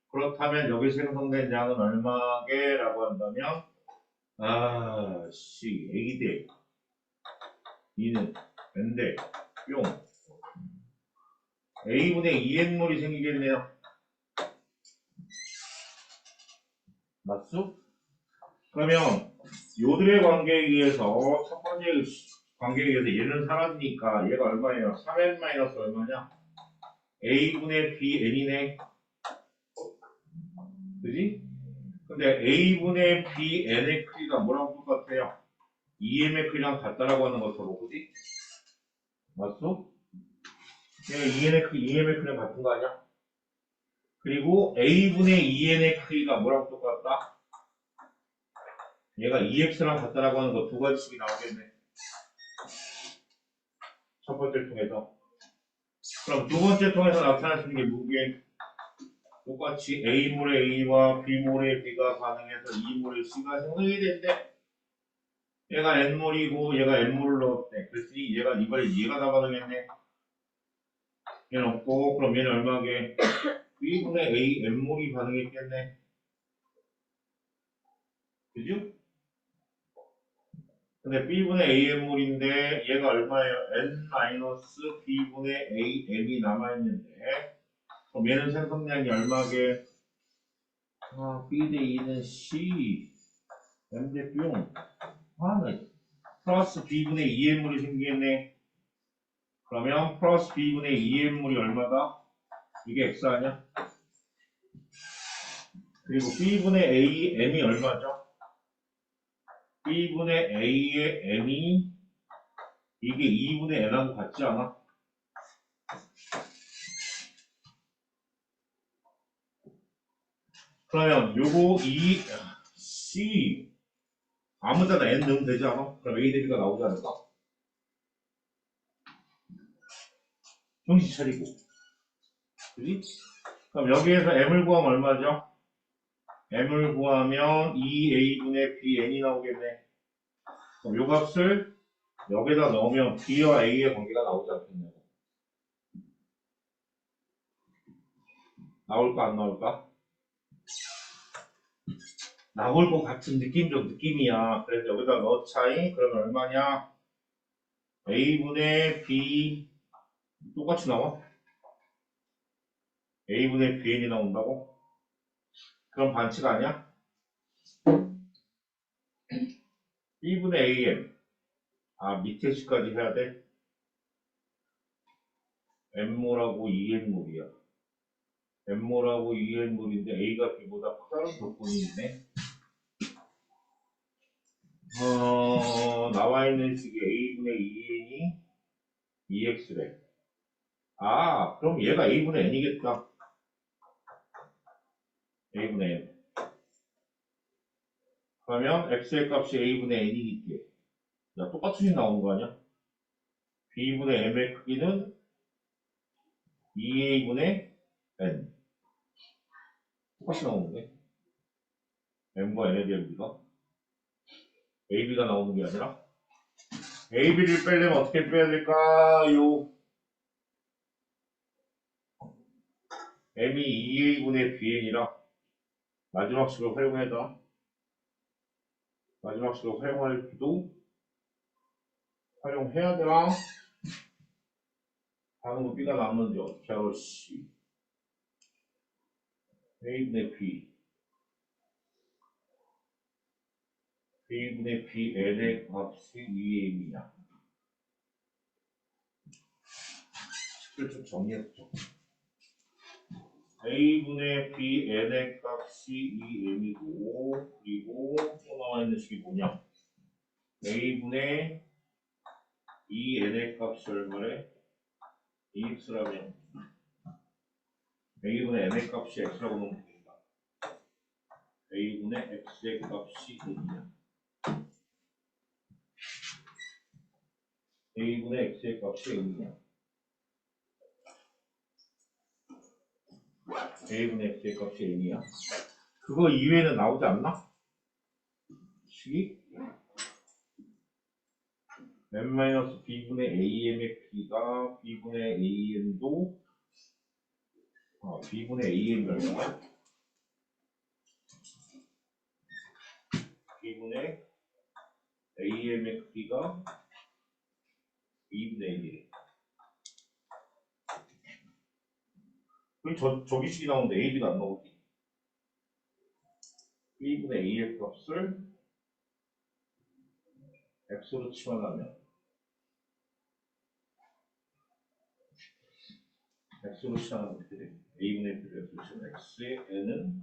그렇다면 여기 생성된 양은 얼마게? 라고 한다면, A 대 2는 N 대 뿅. A분의 2N몰이 생기겠네요. 맞죠? 그러면 요들의 관계에 의해서 첫 번째 관계에 의해서 얘는 사라지니까 얘가 얼마예요? 3n 마이너스 얼마냐? a분의 bn이네. 그지? 근데 a분의 bn의 크기가 뭐랑 똑같아요? 2m의 크기랑 같다라고 하는 것처럼, 그지? 맞죠? 얘가 2m의 크기랑 같은 거 아니야? 그리고 a분의 2n의 크기가 뭐랑 똑같다? 얘가 2x랑 같다라고 하는 거 두 가지씩이 나오겠네. 첫 번째 통해서. 그럼 두 번째 통해서 나타날 수 있는 게 무게. 똑같이 A몰에 A와 B몰에 B가 반응해서 E몰에 C가 생성이 된대. 얘가 N몰이고 얘가 N몰을 넣었대. 그랬으니 얘가 이번에 얘가 다 반응했네. 얘는 없고 그럼 얘는 얼마게? B분의 A N몰이 반응했겠네. 그죠? 근데 B분의 A N몰인데 얘가 얼마예요? N-B분의 A M이 남아있는데 그럼 얘는 생성량이 얼마게? B 대 2는 C M 대 뿅. 네. 플러스 B분의 2N물이 생기겠네. 그러면 플러스 B분의 2N물이 얼마다? 이게 X 아니야? 그리고 B분의 A, M이 얼마죠? B분의 A의 M이 이게 2분의 N하고 같지 않아? 그러면 요거 2, C 아무 데나 N 넣으면 되지 않아? 그럼 A 대비가 나오지 않을까? 정신 차리고. 그지? 그럼 여기에서 M을 구하면 얼마죠? M을 구하면 2A분의 BN이 나오겠네. 그럼 요 값을 여기다 넣으면 B와 A의 관계가 나오지 않겠냐고. 나올까 안 나올까? 나올 것 같은 느낌적 느낌이야. 그래서 여기다 넣자이 그러면 얼마냐? A분의 B 똑같이 나와? a분의 bn이 나온다고? 그럼 반칙 아니야? b분의 am. 아, 밑에 식까지 해야 돼? m몰하고 2n몰이야. m몰하고 2n몰인데 a가 b보다 크다는 조건이 있네. 나와 있는 식이 a분의 2n이 2x래. 아, 그럼 얘가 a분의 n이겠다. a분의 n. 그러면 x의 값이 a분의 n이니까. 야, 똑같이 나오는 거 아니야? b분의 m의 크기는 2a분의 n. 똑같이 나오는데. m과 n에 대한 비가. ab가 나오는 게 아니라. ab를 빼려면 어떻게 빼야 될까요? m이 2a분의 bn이라 마지막 식을 활용해다. 마지막 식을 활용할 때도 활용해야 되나? 반응은 b가 남는지 어떻게 하고 씨. a분의 b. a분의 bn의 값이 2am이냐. 식을 좀 정리해보죠. a분의 bn의 값이 2m이고 그리고 또 나와있는 식이 뭐냐 a분의 2n의 값이 얼마래? 2x라면 a분의 n의 값이 x라고 놓으면 됩니다. a분의 x의 값이 n이야. a분의 x의 값이 n이야. a분의 x의 값이 n이야. 그거 이외에는 나오지 않나? 식이? n-b분의 am의 b가 b분의 an도 b분의 am이 얼마야? b분의 am의 크기가 2분의 1이래. 그럼 저기 식이 나오는데 ab가 안 나오지? b분의 a의 값을 x로 치환하면 x로 치환하면 어떻게 돼? a분의 b를 x로 치환 x의 n은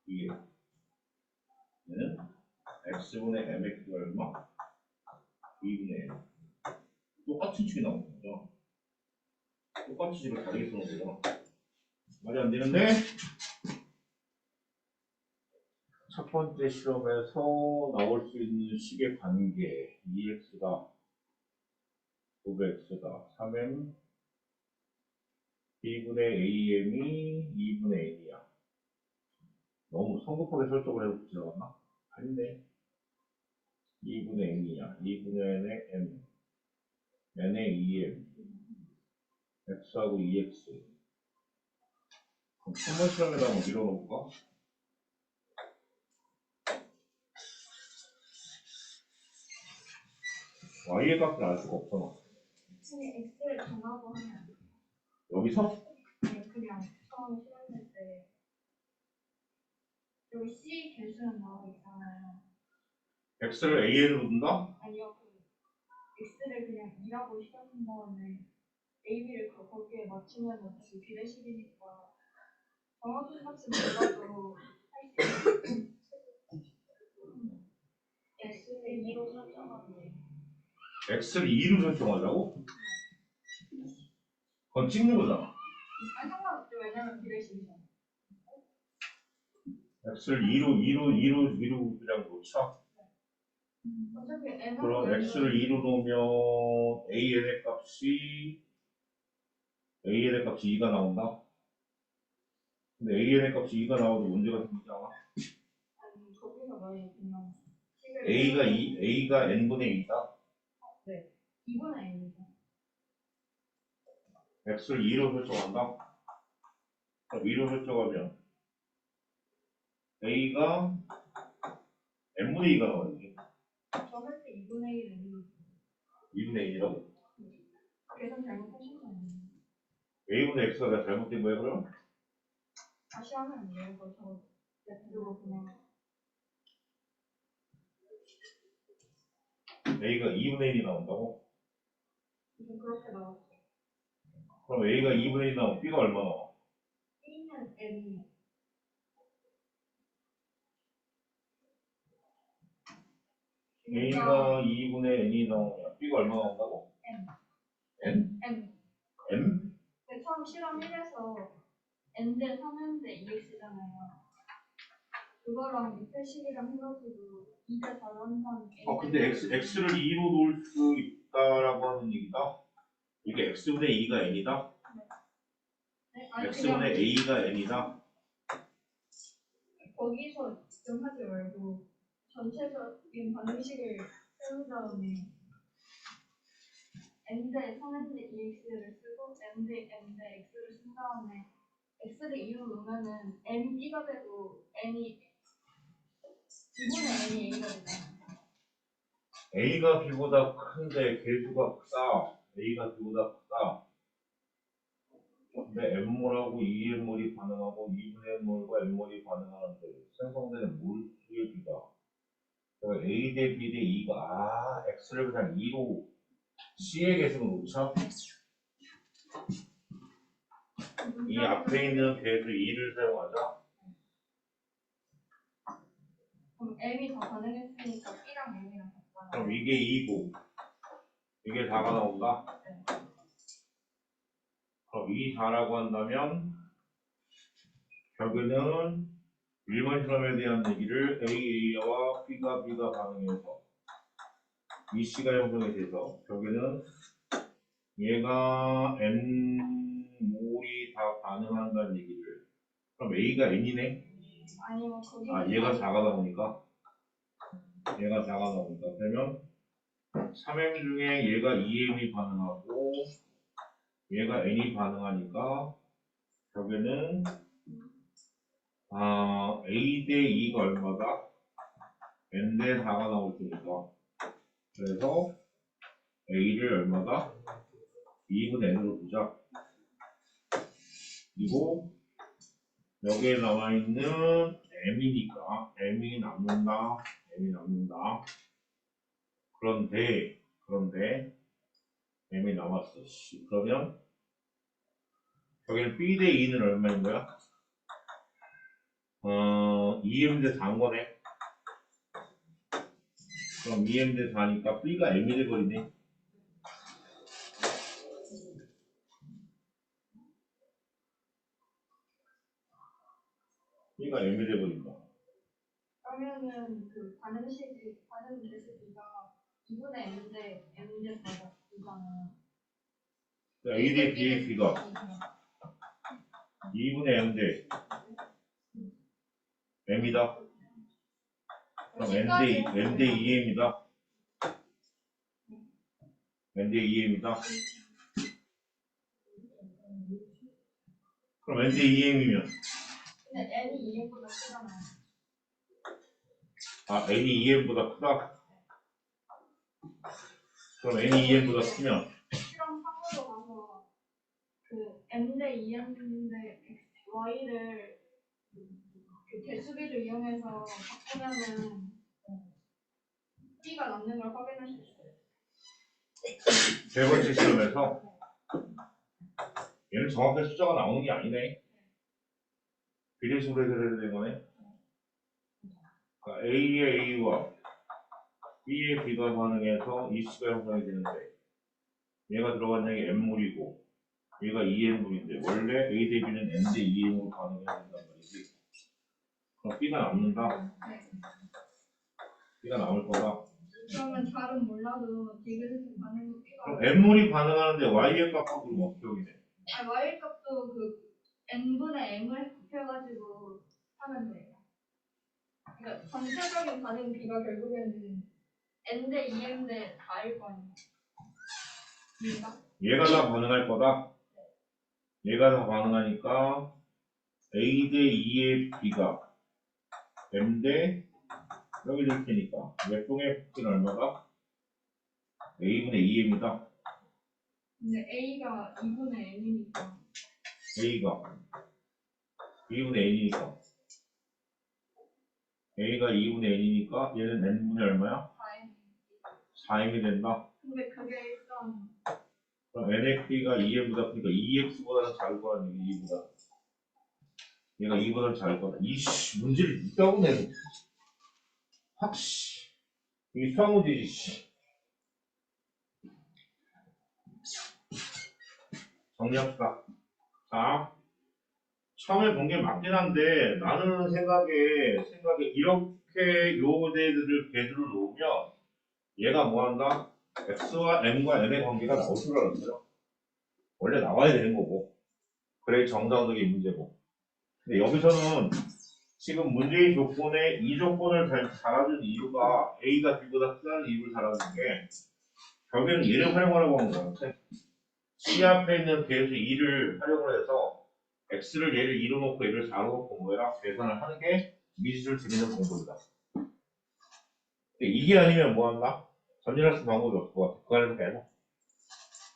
2에 얘는 x분의 m의 크기가 얼마? 2분의 1. 똑같은 식이 나오는 거죠. 똑같은 식을 다르게 쓰는 거잖아. 말이 안 되는데? 첫 번째 실험에서 나올 수 있는 식의 관계 2x다 9x다 3m b분의 am이 2분의 n이야. 너무 성급하게 설정을 해서 지나갔나? 아닌데 2분의 n이야. 2분의 n의 m n의 2m x하고 2x. 그럼 3번 실험에다 한번 밀어놓을까? y의 값을 알 수가 없잖아. 근데 X를 정하고 하면 여기서 네, 그냥 처음 실험할 때 여기 C 개수는 나와 있잖아요. x를 an으로 둔다? 아니요, 그 X를 그냥 2라고 시작한 다음에 A, B를 거기에 맞추면 다시 비례식이니까 정확한 값은 몰라도 할 수 있어요. X를 2로 설정하면 돼요. x를 2로 설정하려고? 그건 찍는 거잖아. 아니 상관없죠. 왜냐면 비례식이잖아요. x를 2로 그냥 놓자. 어차피 N하고 그럼 x를 2로 놓으면 an의 값이 2가 나온다. 근데 an의 값이 2가 나와도 문제가 생기지 않아? 아니 거기서 만약에 그냥 a가 n분의 2다. 네 2분의 N이죠. x를 2로 설정한다. 그럼 2로 설정하면 a가 n분의 2가 나와야지. 저할 때 2분의 1은 2분의 1이라고? 계산 잘못하신 거 아니에요? a분의 x가 내가 잘못된 거야 그럼? 다시 하면 안 돼요. 이거 저 냅두고 그냥 a가 2분의 1이 나온다고? 이게 그렇게 나왔어요. 그럼 a가 2분의 1이 나오면 b가 얼마 나와? A는 M이요. a가 2분의 n이 나오면 b가 얼마 나온다고? M. n? M. m? 그 처음 실험 1에서 N대 3N대 2X잖아요. 그거랑 밑에 식이랑 해가지고 2대 4로 한 다음에 근데 x를 2로 놓을 수 있다라고 하는 얘기다. 이게 x분의 2가 n이다. 네? 아니 x분의 그냥 a가 n이다. 거기서 집중하지 말고 전체적인 방식을 세운 다음에 N대 3N대 2X를 쓰고 N대 M대 X를 쓴 다음에 X를 2로 놓으면은 M이 B가 되고 N이 2분의 N이 A가 되잖아요. a가 b보다 큰데 개수가 크다. a가 b보다 크다. 근데 m몰하고 2m몰이 반응하고 2분의 m몰과 m몰이 반응하는데 생성되는 몰수의 비가 a 대 b 대 2가 x를 그냥 2로 c의 개수로 놓자. 이 앞에 있는 개수 2를 사용하자. 그럼 M이 다 반응했으니까 B랑 M이랑 같잖아요. 그럼 이게 2고 이게 4가 나온다. 그럼 이 4라고 한다면 결국에는 일반 실험에 대한 얘기를 A와 B가 반응해서 이 C가 형성이 돼서 결국에는 얘가 N몰이 다 반응한다는 얘기를 그럼 A가 N이네? 아니면 거기 얘가 4가 나오니까 그러면 3M 중에 얘가 2M이 반응하고 얘가 N이 반응하니까 결국에는 A 대 2가 얼마다? N 대 4가 나올 테니까 그래서 A를 얼마다? 2분의 N으로 보자. 그리고 여기에 남아있는 M이니까 M이 남는다. 그런데 M이 남았어. 그러면 여기는 B 대 2는 얼마인 거야? 2M 대 4인 거네. 그럼 2M 대 4니까 B가 M이 돼버리네. B가 M이 돼버린다. 그러면은 그 반응 개수비가 2분의 N대 N대 4잖아요. A 대 B의 B가 2분의 M 대 M이다. 그럼 N 대 2M이다. N 대 2M이다. 그럼 N 대 2M이면 근데 N이 2M보다 크잖아요. N이 2M보다 크다? 그럼 N이 2M보다 크면 실험 3으로 가서 그 N대 2M인데 Y를 그 개수비를 이용해서 바꾸면은 B가 남는 걸 확인할 수 있어요. 세 번째 실험에서 얘는 정확한 숫자가 나오는 게 아니네. 비례식으로 해결해야 되는 거네. 그러니까 A의 A와 B의 B가 반응해서 이 C가 형성이 되는데 얘가 들어간 양이 M몰이고 얘가 2M몰인데 원래 A 대 B는 N 대 2M으로 반응해야 된단 말이지. 그럼 B가 남는다. B가 남을 거다. 그러면 잘은 몰라도 디귿의 반응이 B가 그럼 M몰이 반응하는데 Y의 값은 그럼 어떻게 확인해? Y 값도 그 N분의 M을 곱해가지고 하면 돼요. 그러니까 전체적인 반응 비가 결국에는 N 대 2M 대 4일 거 아니에요. 얘가 다 반응할 거다. 얘가 다 반응하니까 A 대 2의 B가 M 대 여기 될 테니까 웹동의 폭기는 얼마다? A분의 2M이다. 근데 A가 2분의 N이니까 A가 2분의 n이니까 A가 2분의 n이니까 얘는 n분의 얼마야? 4m이 된다. 근데 그게 일단 그럼 nx가 2m보다 크니까 2x보다는 작을 거라는 얘기 2보다. 얘가 2보다는 작을 거다. 이씨 문제를 있다고 내고. 확씨 이게 수학 문제지 씨. 정리합시다. 자 처음에 본 게 맞긴 한데 나는 생각에 이렇게 요 대들을 배들을 놓으면 얘가 뭐 한다? x와 m과 n의 관계가 나올 줄 알았어요. 원래 나와야 되는 거고. 그래 정상적인 문제고. 근데 여기서는 지금 문제의 조건에 이 조건을 잘 달아준 이유가 a가 b보다 크다는 이유를 달아준 게 결국에는 얘를 활용하라고 한 거 같아. C 앞에 있는 배수 2를 활용을 해서 x를 얘를 2로 놓고 얘를 4로 놓고 뭐야 계산을 하는 게 미지수를 드리는 공부이다. 근데 이게 아니면 뭐 한다? 전진할 수 있는 방법이 없을 것 같아. 그 안에서 계속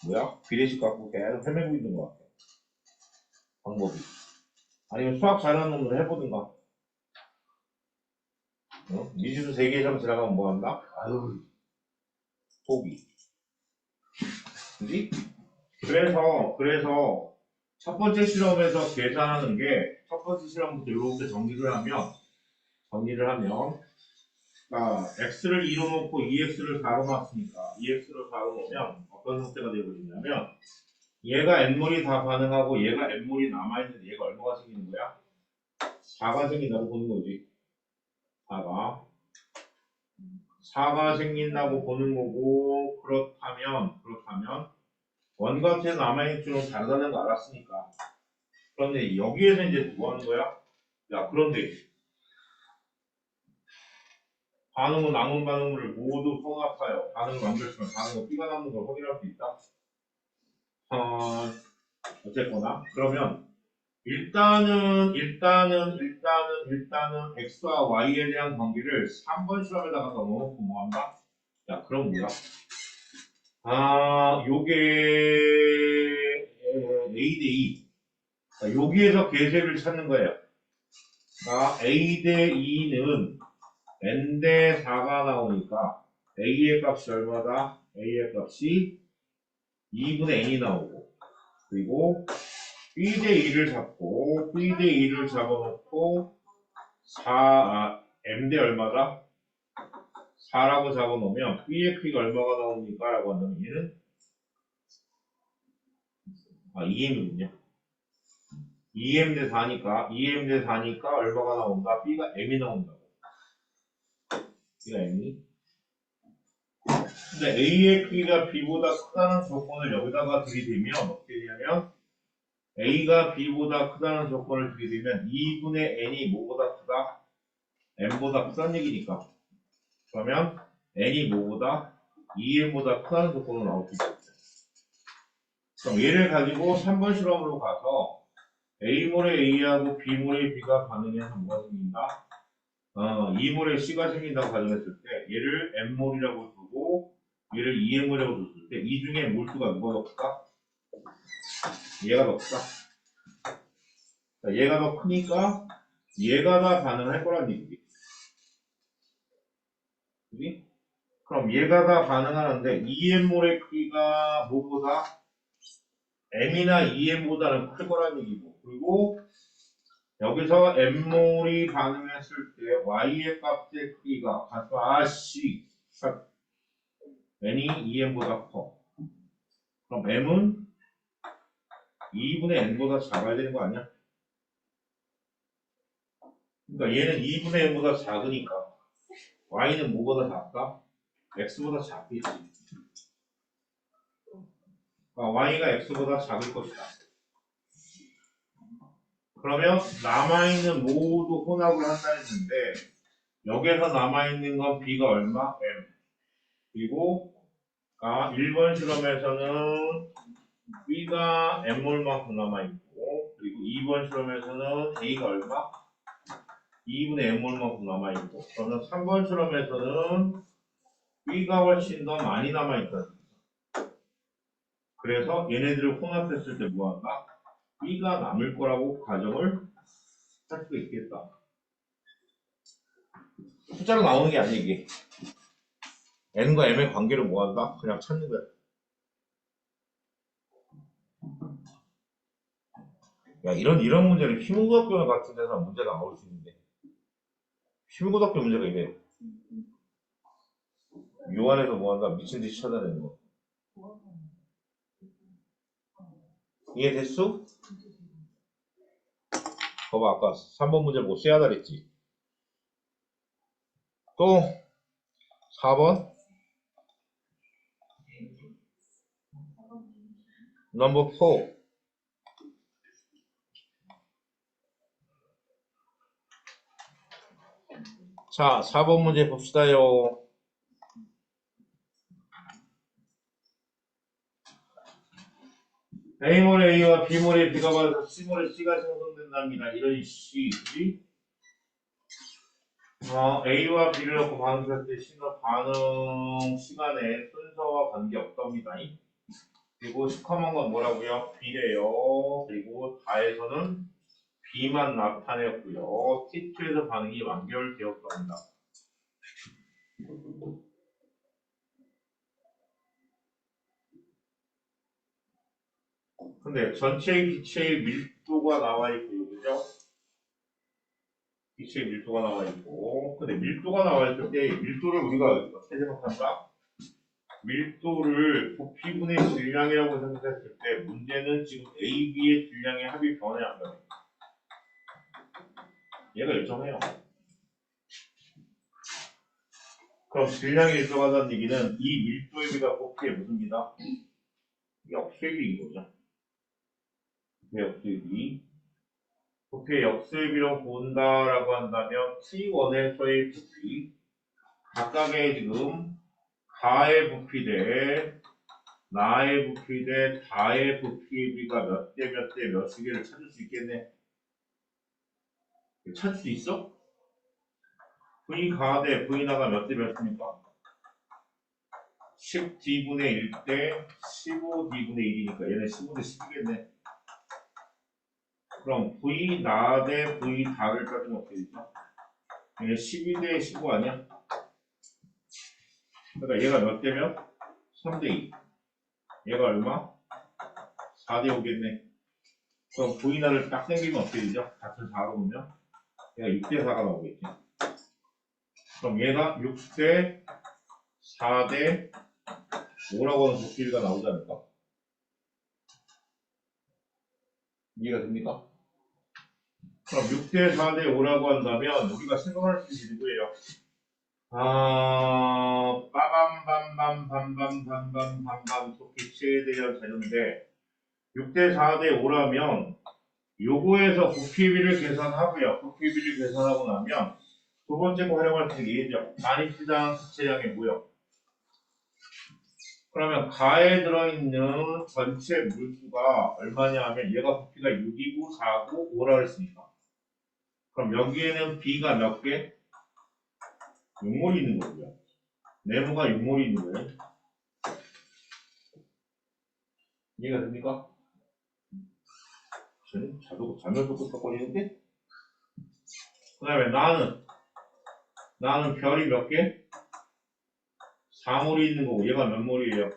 뭐야? 비례식 갖고 계속 헤매고 있는 것 같아. 방법이. 아니면 수학 잘하는 놈들 해보든가. 어? 미지수 3개 이상 지나가면 뭐 한다? 아유, 포기. 그지? 그래서 첫 번째 실험에서 계산하는 게 첫 번째 실험부터 이렇게 정리를 하면 x를 2로 놓고 2x를 4로 놨으니까 2x를 4로 놓으면 어떤 형태가 되어버리냐면 얘가 n몰이 다 반응하고 얘가 n몰이 남아있는데 얘가 얼마가 생기는 거야? 4가 생긴다고 보는 거지. 4가 생긴다고 보는 거고 그렇다면 원과 two 남아있는 줄은 다르다는 거 알았으니까 그런데 여기에서 이제 뭐 하는 거야? 야 그런데 반응은 남은 반응물을 모두 통합하여 반응을 만들었으면 반응은 B가 남는 걸 확인할 수 있다. 어쨌거나 그러면 일단은 X와 Y에 대한 관계를 3번 실험에다가 넣어놓고 뭐 한다? 야 그럼 뭐야? 요게 A 대 E 여기에서 계쇄를 찾는 거예요. A 대 E는 n 대 4가 나오니까 A의 값이 얼마다? A의 값이 2분의 n이 나오고 그리고 B 대 2를 잡고 B 대 2를 잡아놓고 M 대 얼마다? 4라고 잡아놓으면 B의 P가 얼마가 나옵니까? 라고 한다면 얘는 2M이군요. 2M 대 4니까 얼마가 나온다? B가 M이 나온다고. B가 M이. 근데 A의 크기가 B보다 크다는 조건을 여기다가 들이대면 어떻게 되냐면 A가 B보다 크다는 조건을 들이대면 2분의 N이 뭐보다 크다? M보다 크다는 얘기니까 그러면 N이 뭐보다 2M보다 크다는 조건으로 나올 수 있겠죠. 그럼 얘를 가지고 3번 실험으로 가서 A몰에 A하고 B몰에 B가 반응해서 뭐가 생긴다? E몰에 C가 생긴다고 가정했을 때 얘를 M몰이라고 두고 얘를 EM몰이라고 줬을 때 이 중에 몰수가 누가 더 크다? 얘가 더 크다. 자, 얘가 더 크니까 얘가 다 반응할 거란 얘기지. 그지? 그럼 얘가 다 반응하는데 EM몰의 크기가 뭐보다? M이나 EM보다는 클 거란 얘기고 그리고 여기서 M몰이 반응했을 때 Y의 값의 크기가 N이 EM보다 커. 그럼 M은 2분의 N보다 작아야 되는 거 아니야? 그러니까 얘는 2분의 N보다 작으니까 Y는 뭐보다 작다? X보다 작겠지. 그러니까 Y가 X보다 작을 것이다. 그러면 남아있는 모두 혼합을 한다 했는데 여기에서 남아있는 건 B가 얼마? M. 그리고 1번 실험에서는 B가 M몰만큼 남아있고 그리고 2번 실험에서는 A가 얼마? 2분의 M몰만큼 남아있고 그러면 3번 실험에서는 B가 훨씬 더 많이 남아있다. 그래서 얘네들을 혼합했을 때 뭐한다? B가 남을 거라고 가정을 할 수가 있겠다. 숫자로 나오는 게 아니야 이게. N과 M의 관계를 뭐 한다? 그냥 찾는 거야. 야, 이런 문제는 휘문고등학교 같은 데서 문제가 나올 수 있는데. 휘문고등학교 문제가 이래. 요한에서 뭐 한다? 미친 듯이 찾아내는 거. 이해됐어? 봐봐, 아까 3번 문제 못 세야다 그랬지. 또, 4번. 넘버 4. 자, 4번 문제 봅시다요. A몰에 A와 B몰에 B가 받아서 C몰에 C가 생성된답니다. 이런 씨, 그지? A와 B를 놓고 반응했을 때 C는 반응 시간에 순서와 관계없답니다. 그리고 시커먼 건 뭐라고요? B래요. 그리고 다에서는 B만 나타냈고요. T2에서 반응이 완결되었답니다. 근데 전체 기체의 밀도가 나와 있고, 그죠? 기체의 밀도가 나와 있고, 근데 밀도가 나와 있을 때 밀도를 우리가 어떻게 생각한다? 밀도를 부피분의 질량이라고 생각했을 때 문제는 지금 A, B의 질량의 합이 변해야 한다. 얘가 일정해요. 그럼 질량이 일정하다는 얘기는 이 밀도의 비가 부피의 무슨 비다? 역수입인 거죠. 역수입이. 부피의 역수입이라고 본다라고 한다면 T1에서의 부피, 각각의 지금 가의 부피 대 나의 부피 대 다의 부피의 비가 몇 대 몇 대 몇이기를 찾을 수 있겠네. 찾을 수 있어? V 가 대 V 나가 몇 대 몇입니까? 10D분의 1 대 15D분의 1이니까 얘는 15대 10이겠네. 그럼 V 나 대 V 다를 따지면 어떻게 되죠? 얘는 12대 15 아니야? 그러니까 얘가 몇 대면? 3대 2. 얘가 얼마? 4대 5겠네. 그럼 V 나를 딱 생기면 어떻게 되죠? 같은 4로 보면 얘가 6대 4가 나오겠지. 그럼 얘가 6대 4대 5라고 하는 부피가 나오지 않을까? 이해가 됩니까? 그럼 6대 4대 5라고 한다면 우리가 생각할 수 있는 누구예요? 빠밤밤밤밤밤밤밤밤 기체에 대한 자료인데 6대 4대 5라면 요거에서 부피비를 계산하고요. 부피비를 계산하고 나면 두 번째 거 활용할 수 있는 게 얘죠. 단위수당 기체량의 무역. 그러면 가에 들어있는 전체 물수가 얼마냐 하면 얘가 부피가 6이고 4고 5라 했으니까. 그럼 여기에는 B가 몇 개? 6몰이 있는 거고요. 네모가 6몰이 있는 거예요. 이해가 됩니까? 저는 자면서 끄떡거리는데? 그 다음에 나는 별이 몇 개? 4몰이 있는 거고 얘가 몇 몰이에요?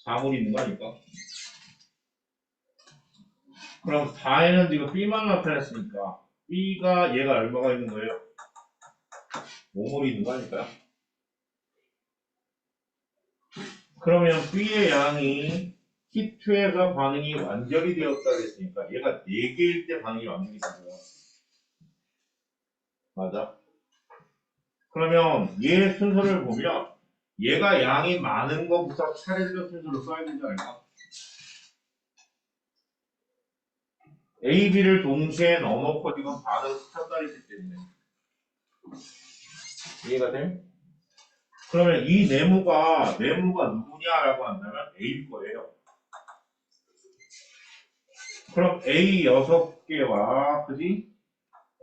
4몰이 있는 거 아닐까? 그럼 다에는 지금 B만 나타냈으니까 B가 얘가 얼마가 있는 거예요? 5몰이 있는 거 아닐까요? 그러면 B의 양이 T2에서 반응이 완전히 되었다 그랬으니까 얘가 4개일 때 반응이 완전히 된 거야. 맞아? 그러면 얘 순서를 보면 얘가 양이 많은 거부터 차례대로 순서로 써야 되지 않을까? A, B를 동시에 넣어놓고 지금 반응을 시켰다 했기 때문에 이해가 돼? 그러면 이 네모가 누구냐라고 한다면 A일 거예요. 그럼 A 6개와 그지?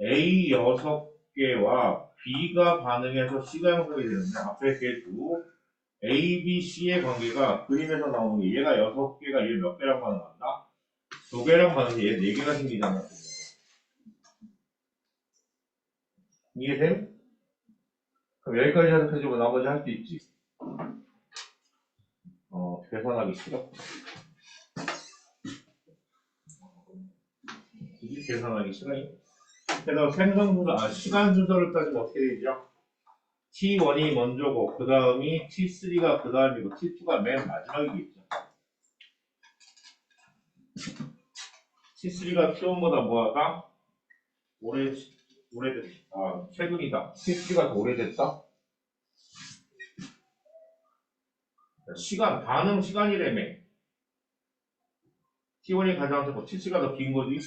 A 6개와 B가 반응해서 C가 형성이 되는데 앞에 개수 A, B, C의 관계가 그림에서 나오는 게 얘가 6개가 얘 몇 개라고 반응한다? 두 개랑 가는 얘 네 개가 생기잖아. 이해돼? 그럼 여기까지 해석해주고 나머지 할 수 있지. 계산하기 싫어. 이게 계산하기 싫어. 그래서 시간 순서를 따지면 어떻게 되죠? T1이 먼저고, 그 다음이 T3가 그 다음이고, T2가 맨 마지막이겠죠. T3가 T1보다 뭐하다? 오래됐다. 최근이다. T3가 더 오래됐다? 반응 시간이라며. T1이 가장 적고 T3가 더 긴 거지.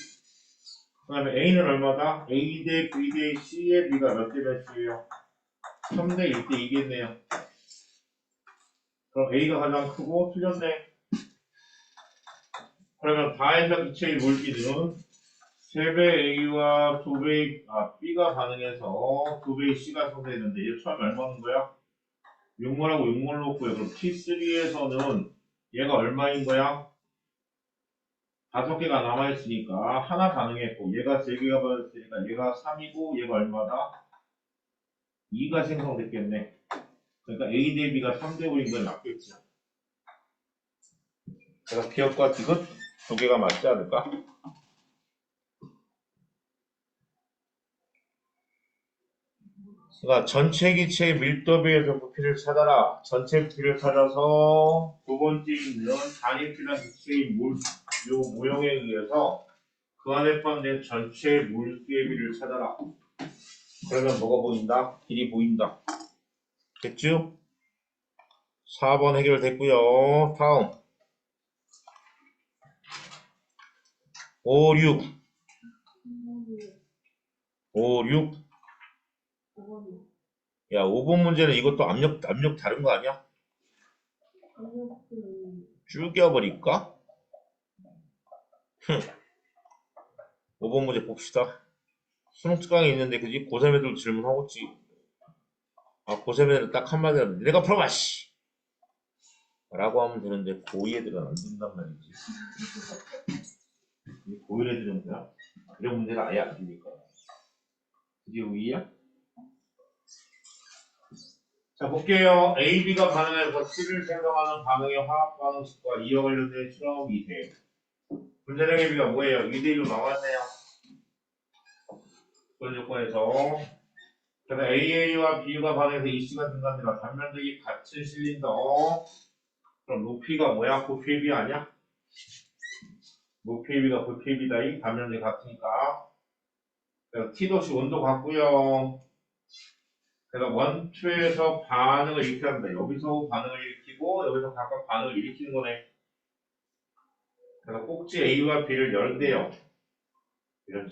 그 다음에 A는 얼마다? A 대 B 대 C의 B가 몇 대 몇이에요? 3대 1대 2겠네요. 그럼 A가 가장 크고 틀렸네. 그러면 다해석 이체의 물질은 3배 A와 B가 반응해서 2배의 C가 생성되는데 얘 처음에 얼마인 거야? 6몰하고 6몰 놓고요. 그럼 T3에서는 얘가 얼마인 거야? 5개가 남아있으니까 하나 반응했고 얘가 3개가 반응했으니까 얘가 3이고 얘가 얼마다? 2가 생성됐겠네. 그러니까 A 대 B가 3대 5인 건 맞겠지. 그래서 기억과 디귿 두 개가 맞지 않을까? 그러니까 전체 기체의 밀도비에서 부피를 찾아라. 전체 부피를 찾아서 두 번째 있는 단위필한 기체의 요 모형에 의해서 그 안에 포함된 전체 물수의 비를 찾아라. 그러면 뭐가 보인다? 길이 보인다. 됐죠? 4번 해결됐고요. 다음 5, 6 5, 6 야, 5번 문제는 이것도 압력 다른 거 아니야? 죽여버릴까? 5번 문제 봅시다. 수능 특강에 있는데 그지? 고3 애들 질문하고 있지. 고3 애들은 딱 한마디로 내가 풀어봐 씨! 라고 하면 되는데 고2 애들은 안 된단 말이지. 고1 애들은 뭐야? 이런 문제를 아예 안 주니까. 그게 우이야? 자, 볼게요. A, B가 반응해서 C를 생성하는 반응의 화학 반응식과 이와 관련된 실험이 돼. 분자량의 비가 뭐예요? 2대1로 나왔네요. 그런 조건에서. 그래서 AA와 B가 반응해서 EC가 증가합니다. 단면적이 같은 실린더. 그럼 높이가 뭐야? 부피의 비 아니야? 높이의 비가 부피의 비다. 이 단면적이 같으니까. 그래서 T도시 온도 같고요. 그래서 원투에서 반응을 일으켜야 여기서 반응을 일으키고 여기서 각각 반응을 일으키는 거네. 그래서 꼭지 A와 B를 열대요. 이런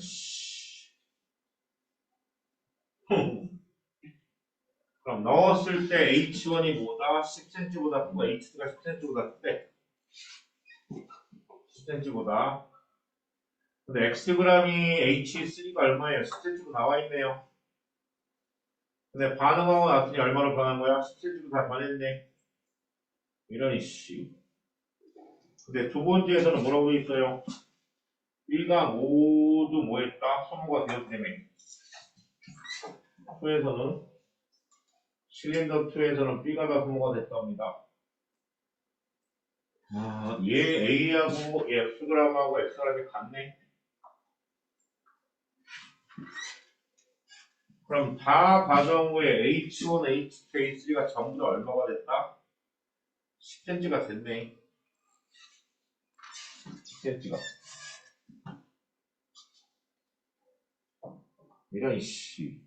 그럼 넣었을 때 H1이 뭐다? 10cm보다 크고 H2가 10cm보다 크대. 10cm보다. 근데 Xg이 H3가 얼마예요? 10cm로 나와 있네요. 근데 반응하고 나더니 얼마로 변한 거야? 10cm로 다 변했네. 이런 이씨. 근데 두 번째에서는 뭐라고 돼 있어요? 1과 5도 뭐 했다? 소모가 되었다며. 2에서는 실린더 2에서는 B가 다 소모가 됐답니다. 얘 A하고 얘 Xg하고 Xg이 같네. 그럼 다 과정 후에 H1, H2, H3가 전부 다 얼마가 됐다? 10cm가 됐네. 10cm가. 이런 이씨.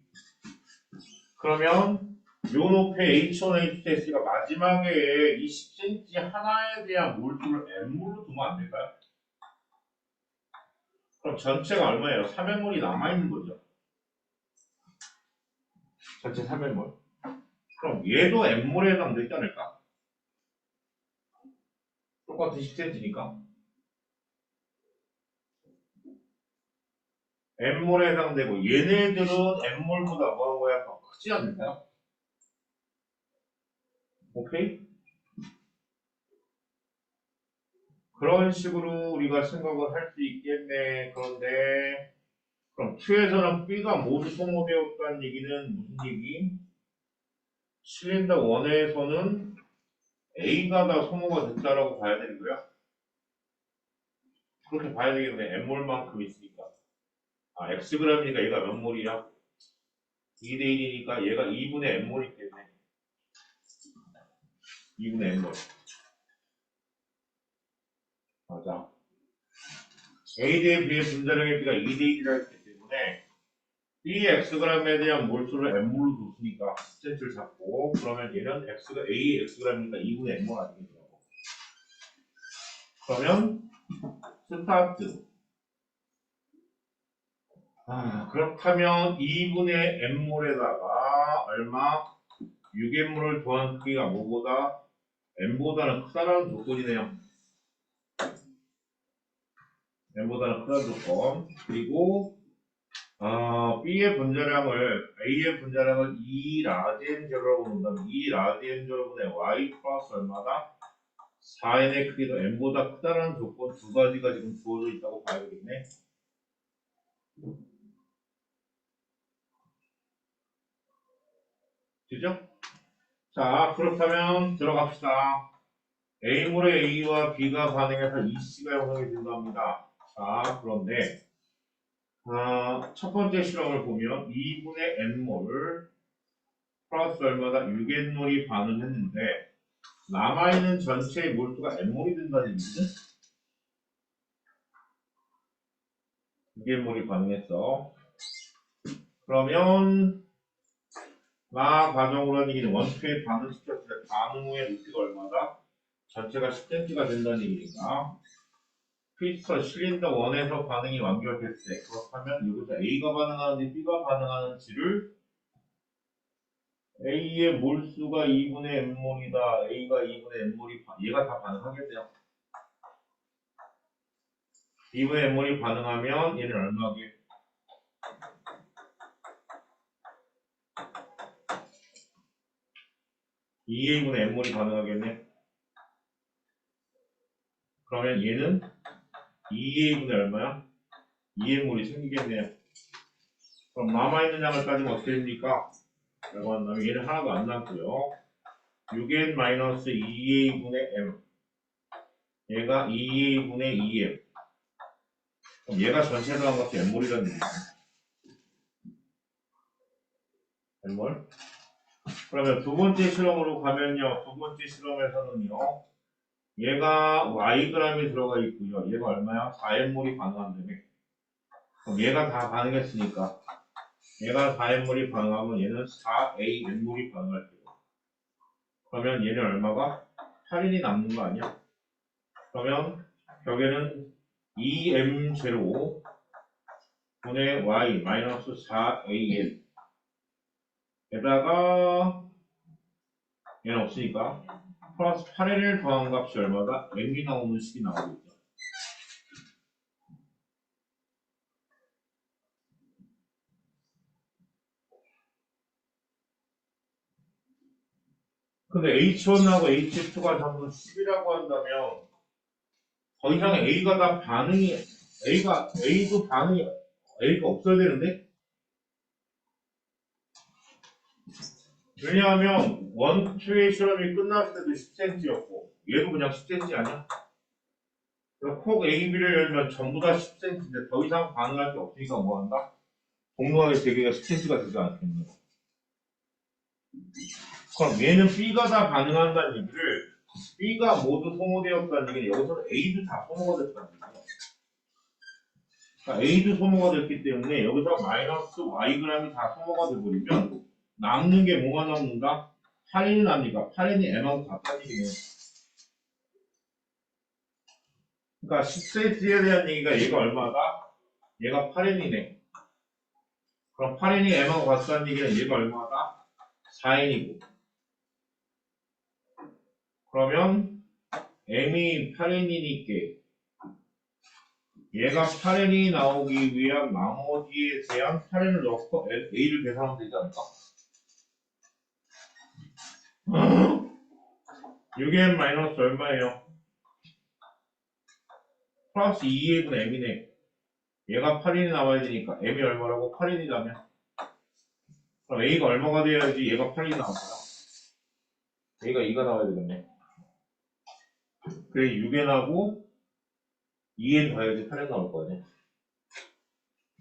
그러면 요 높이의 H1, H2, H3가 마지막에 이 10cm 하나에 대한 몰수를 M몰로 두면 안 될까요? 그럼 전체가 얼마예요? 300몰이 남아있는 거죠. 전체 300몰. 그럼 얘도 M몰에 해당되지 않을까? 똑같은 10cm니까. M몰에 해당되고 얘네들은 M몰보다 뭐한 거야? 더 크지 않을까요? 오케이? 그런 식으로 우리가 생각을 할 수 있겠네. 그런데 그럼 2에서는 B가 모두 소모되었다는 얘기는 무슨 얘기? 실린더 1에서는 A가 다 소모가 됐다라고 봐야 되는 거야? 그렇게 봐야 되겠네. M몰만큼 있으니까. 아, Xg이니까 얘가 몇 몰이야? 2대 1이니까 얘가 2분의 M몰이 있겠네. 2분의 M몰. 맞아. A 대 B의 분자량의 B가 2대 1이라 했기 때문에 B Xg에 대한 몰수를 M몰로 뒀으니까 10cm를 잡고 그러면 얘는 X가 A Xg이니까 2분의 M몰 아니겠냐고. 그러면 스타트. 그렇다면 2분의 M몰에다가 얼마? 6M몰을 더한 크기가 뭐보다? M보다는 크다라는 조건이네요. M보다는 크다는 조건. 그리고 B의 분자량을 A의 분자량을 2 라디엔제로라고 본다면 2 라디엔제로분의 Y 플러스 얼마다? 4n의 크기도 M보다 크다라는 조건 두 가지가 지금 주어져 있다고 봐야 되겠네. 그죠? 자, 그렇다면 들어갑시다. A몰의 A와 B가 반응해서 EC가 형성이 된답니다. 자, 그런데 첫 번째 실험을 보면 2분의 N몰 플러스 얼마다 6N몰이 반응했는데 남아있는 전체의 몰수가 N몰이 된다는 얘기거든? 6N몰이 반응했어. 그러면 과정으로 하는 얘기는 원투에 반응시켰을 때 반응 후에 높이가 얼마다? 전체가 10cm가 된다는 얘기니까 피스터 실린더 1에서 반응이 완결됐을 때 그렇다면 여기서 A가 반응하는지 B가 반응하는지를 A의 몰수가 2분의 N몰이다. A가 2분의 N몰이 얘가 다 반응하겠네요. 2분의 N몰이 반응하면 얘는 얼마게? 2A분의 N몰이 반응하겠네. 그러면 얘는 2A분의 얼마야? 2N몰이 생기겠네요. 그럼 남아있는 양을 따지면 어떻게 됩니까? 라고 한다면 얘는 하나도 안 남고요. 6n-2a분의 m 얘가 2a분의 2m 그럼 얘가 전체 더한 것이 m몰이라는 얘기죠. m몰 그러면 두 번째 실험으로 가면요. 두 번째 실험에서는요. 얘가 yg이 들어가 있고요. 얘가 얼마야? 4m몰이 반응한다며. 그럼 얘가 다 반응했으니까 얘가 4m몰이 반응하면 얘는 4am몰이 반응할 거고 그러면 얘는 얼마가? 8인이 남는 거 아니야? 그러면 벽에는 2m0 분의 y 마이너스 4an 에다가 얘는 없으니까 플러스 8n을 더한 값이 얼마다? m이 나오는 식이 나오고 있죠. 근데 H1하고 H2가 전부 10이라고 한다면 더 이상 A가 다 반응이 A도 반응이 A가 없어야 되는데 왜냐하면 1, 2의 실험이 끝났을 때도 10cm였고 얘도 그냥 10cm 아니야? 그럼 콕 A, B를 열면 전부 다 10cm인데 더 이상 반응할 게 없으니까 뭐한다? 동등하게 세 개가 10cm가 되지 않겠냐. 그럼 얘는 B가 다 반응한다는 얘기를 B가 모두 소모되었다는 얘기는 여기서는 A도 다 소모가 됐다는 얘기야. 그러니까 A도 소모가 됐기 때문에 여기서 마이너스 Yg이 다 소모가 돼버리면 남는 게 뭐가 남는가? 8인이 납니까? 8인이 M하고 같다는 얘기네요. 그러니까 10cm에 대한 얘기가 얘가 얼마다? 얘가 8n이네. 그럼 8n이 m하고 같다는 얘기는 얘가 얼마다? 4n이고. 그러면 m이 8n이니까 얘가 8n이 나오기 위한 나머지에 대한 8n을 넣고 a를 계산하면 되지 않을까? 6n 마이너스 얼마예요? 플러스 2A분 M이네. 얘가 8인이 나와야 되니까 M이 얼마라고? 8인이라면 그럼 A가 얼마가 돼야지 얘가 8인이 나올 거야? A가 2가 나와야 되겠네. 그래 6에 나고 2에 더해야지 8에 나올 거네.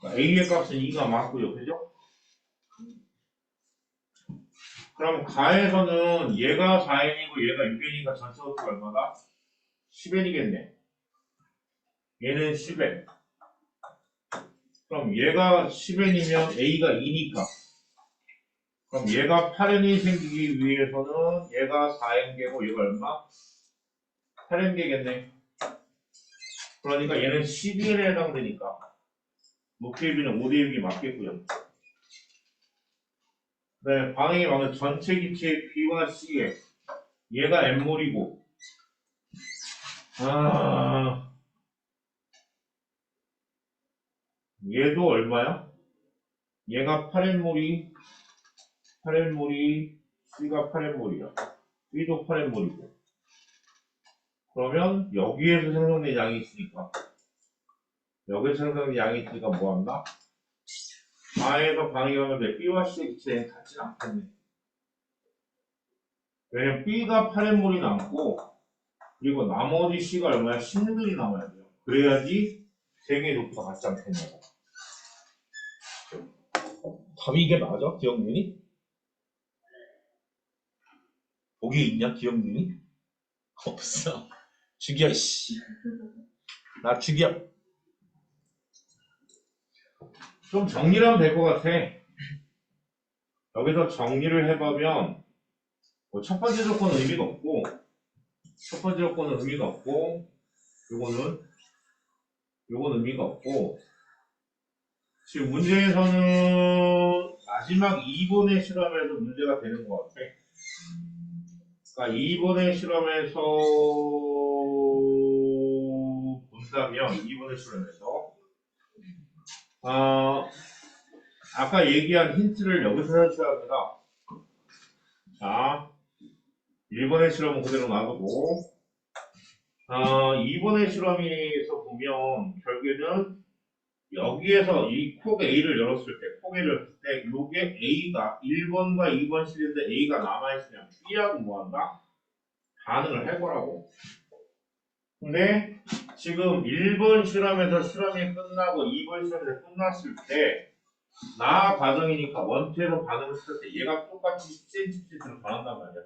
그러니까 A의 값은 2가 맞고요. 그죠? 그럼 가에서는 얘가 4n이고 얘가 6n이니까 전체 호수가 얼마다? 10n이겠네. 얘는 10n. 그럼 얘가 10n이면 A가 2니까. 그럼 얘가 8n이 생기기 위해서는 얘가 4n개고 얘가 얼마? 8n개겠네. 그러니까 얘는 12n에 해당되니까 높이의 비는 5대 6이 맞겠고요. 네, 반응이 많은 전체 기체의 B와 C에 얘가 M몰이고 얘도 얼마야? 얘가 8N몰이 C가 8N몰이야. B도 8N몰이고 그러면 여기에서 생성된 양이 있으니까 뭐한다? A에서 반응이 오는데 B와 C의 기체는 같지는 않겠네. 왜냐면 B가 8N몰이 남고 그리고 나머지 C가 얼마야? 16일이 남아야 돼요. 그래야지 세 개의 높이가 같지 않겠냐고. 답이 이게 맞아? 기억윤이? 보기에 있냐? 기억윤이? 없어. 죽여 씨. 나 죽여. 좀 정리를 하면 될 것 같아. 여기서 정리를 해보면 뭐 첫 번째 조건은 의미가 없고 요거는 의미가 없고 지금 문제에서는 마지막 2번의 실험에서 문제가 되는 것 같아. 그러니까 2번의 실험에서 본다면 2번의 실험에서 아까 얘기한 힌트를 여기서 찾으셔야 합니다. 자, 1번의 실험은 그대로 놔두고 2번의 실험에서 보면 결국에는 여기에서 이 콕 A를 열었을 때, 콕 A를 열었을 때 요게 A가 1번과 2번 실인데 A가 남아있으면 B하고 뭐한다? 반응을 할 거라고. 근데 지금 1번 실험에서 실험이 끝나고 2번 실험에서 끝났을 때 나 과정이니까 원투에서 반응을 했을 때 얘가 똑같이 10cm로 변한단 말이야.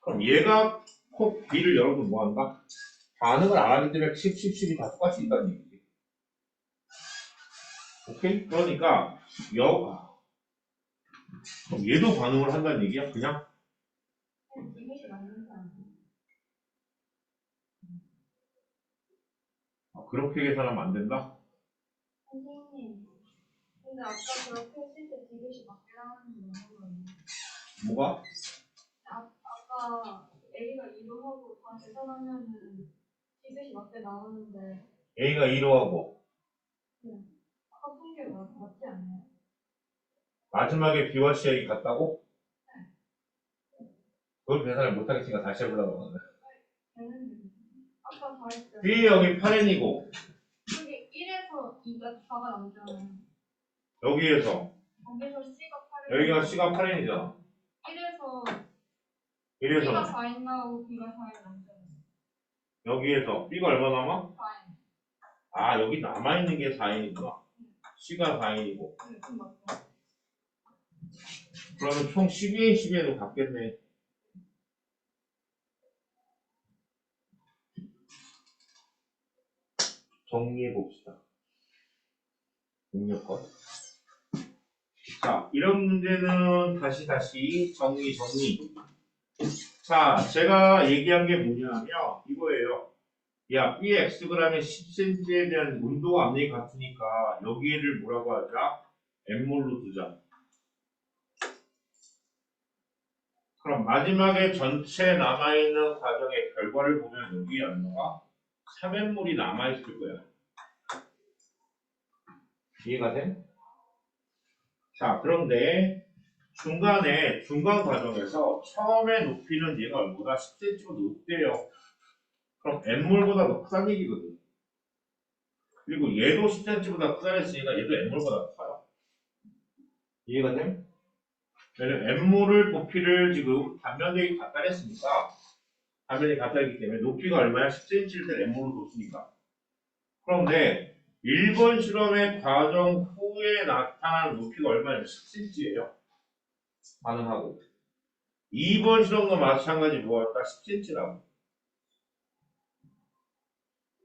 그럼 얘가 콕 B를 열어도 뭐한다? 반응을 안 하기 때문에 10, 10, 10이 다 똑같이 있다는 얘기지. 오케이? 그러니까 그럼 얘도 반응을 한다는 얘기야? 그냥? 이것이 맞는 거 아니에요? 그렇게 계산하면 안 된다? 선생님, 근데 아까 그렇게 했을 때 디귿이 맞게 나오는 게 맞는 거예요? 뭐가? 아까 A가 2로 하고 다 계산하면은 디귿이 맞게 나오는데 A가 2로 하고 아까 푼게 맞지 않나요? 마지막에 B와 C이 같다고? 그걸 계산을 못하겠으니까 다시 해보려고 하는데. 되는 아까 다 했어요. B 여기 8n이고 여기 1에서 2가 4가 나오잖아요. 여기에서 거기서 C가 8이 여기가 C가 8n이잖아. 1에서 이래서 C가 4인 나오고 B가 4인 나오잖아요. 여기에서 B가 얼마 남아? 4인. 여기 남아있는 게 4n이구나. C가 4n이고 네, 그럼 맞죠. 그러면 총 12n, 12n도 같겠네. 정리해봅시다. 능력껏. 자, 이런 문제는 다시 정리. 자, 제가 얘기한 게 뭐냐면 이거예요. 야, Bxg의 10cm에 대한 운동 압력이 같으니까 여기를 뭐라고 하자? M몰로 두자. 그럼 마지막에 전체 남아있는 과정의 결과를 보면 여기에 얼마가? 3M몰이 남아있을 거야. 이해가 돼? 자, 그런데 중간 과정에서 처음에 높이는 얘가 얼마다? 10cm보다 높대요. 10cm보다 높대요. 10cm보다 높으면 얘가 얼마다? 3M몰이 그럼 N몰보다 더 크다는 얘기거든. 그리고 얘도 10cm보다 크다는 했으니까 얘도 N몰보다 커요. 이해가 돼? 왜냐면 N몰을 부피를 지금 단면적이 같다 했으니까 단면이 같다기 때문에 높이가 얼마야? 10cm일 때 N몰로 뒀으니까. 그런데 1번 실험의 과정 후에 나타난 높이가 얼마냐면 10cm예요. 가능하고. 2번 실험도 마찬가지 뭐였다? 10cm라고.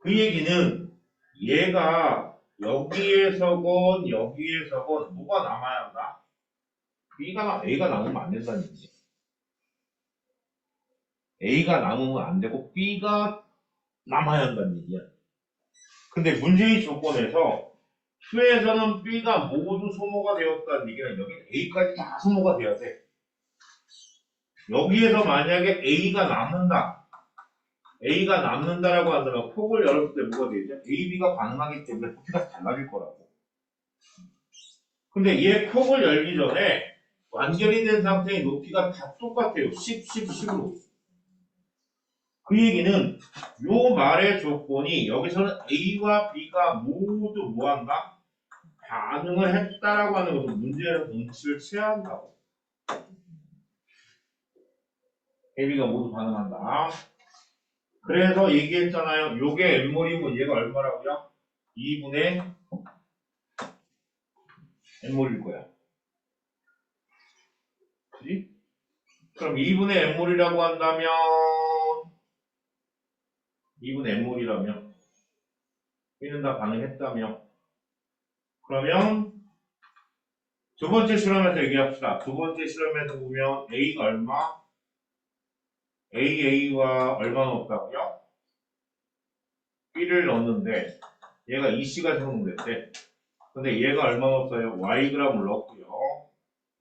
그 얘기는 얘가 여기에서건 여기에서건 뭐가 남아야 한다? A가 남으면 안 된다는 얘기지. A가 남으면 안 되고 B가 남아야 한다는 얘기야. 근데 문제의 조건에서 2에서는 B가 모두 소모가 되었다는 얘기는 여기 A까지 다 소모가 돼야 돼. 여기에서 만약에 A가 남는다라고 한다면 폭을 열었을 때 뭐가 되죠? A, B가 가능하기 때문에 부피가 달라질 거라고. 근데 얘 폭을 열기 전에 완전히 된 상태의 높이가 다 똑같아요. 10, 10, 10으로. 그 얘기는 요 말의 조건이 여기서는 A와 B가 모두 뭐한다? 반응을 했다라고 하는 것은 문제의 눈치를 채야 한다고. A, B가 모두 반응한다. 그래서 얘기했잖아요. 요게 N몰이면 얘가 얼마라고요? 2분의 N몰일 거야. 그지? 그럼 2분의 N몰이라고 한다면 2분의 N몰이라면 B는 다 반응했다며 그러면 두 번째 실험에서 얘기합시다. 두 번째 실험에서 보면 A가 얼마? A와 얼마 넣었다고요? B를 넣었는데 얘가 2C가 생성됐대. 근데 얘가 얼마 넣었어요? Yg을 넣었고요.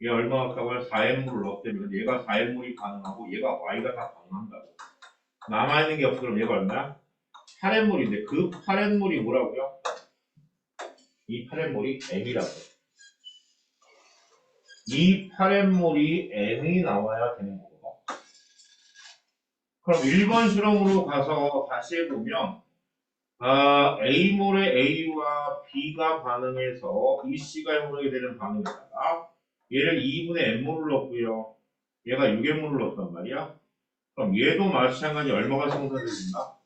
얘 얼마 넣었다고요? 4N물을 넣었대면 얘가 4N물이 가능하고 얘가 Y가 다 가능한다고. 남아있는 게 없어. 그럼 얘가 얼마야? 8N물인데 그 8N물이 뭐라고요? 이 8N물이 M이라고. 이 8N물이 M이 나와야 되는 거거든. 그럼 1번 실험으로 가서 다시 해보면 A몰의 A와 B가 반응해서 EC가 형성이 되는 반응에다가 얘를 2분의 N몰을 넣고요. 얘가 6N몰을 넣었단 말이야. 그럼 얘도 마찬가지 얼마가 생성된다?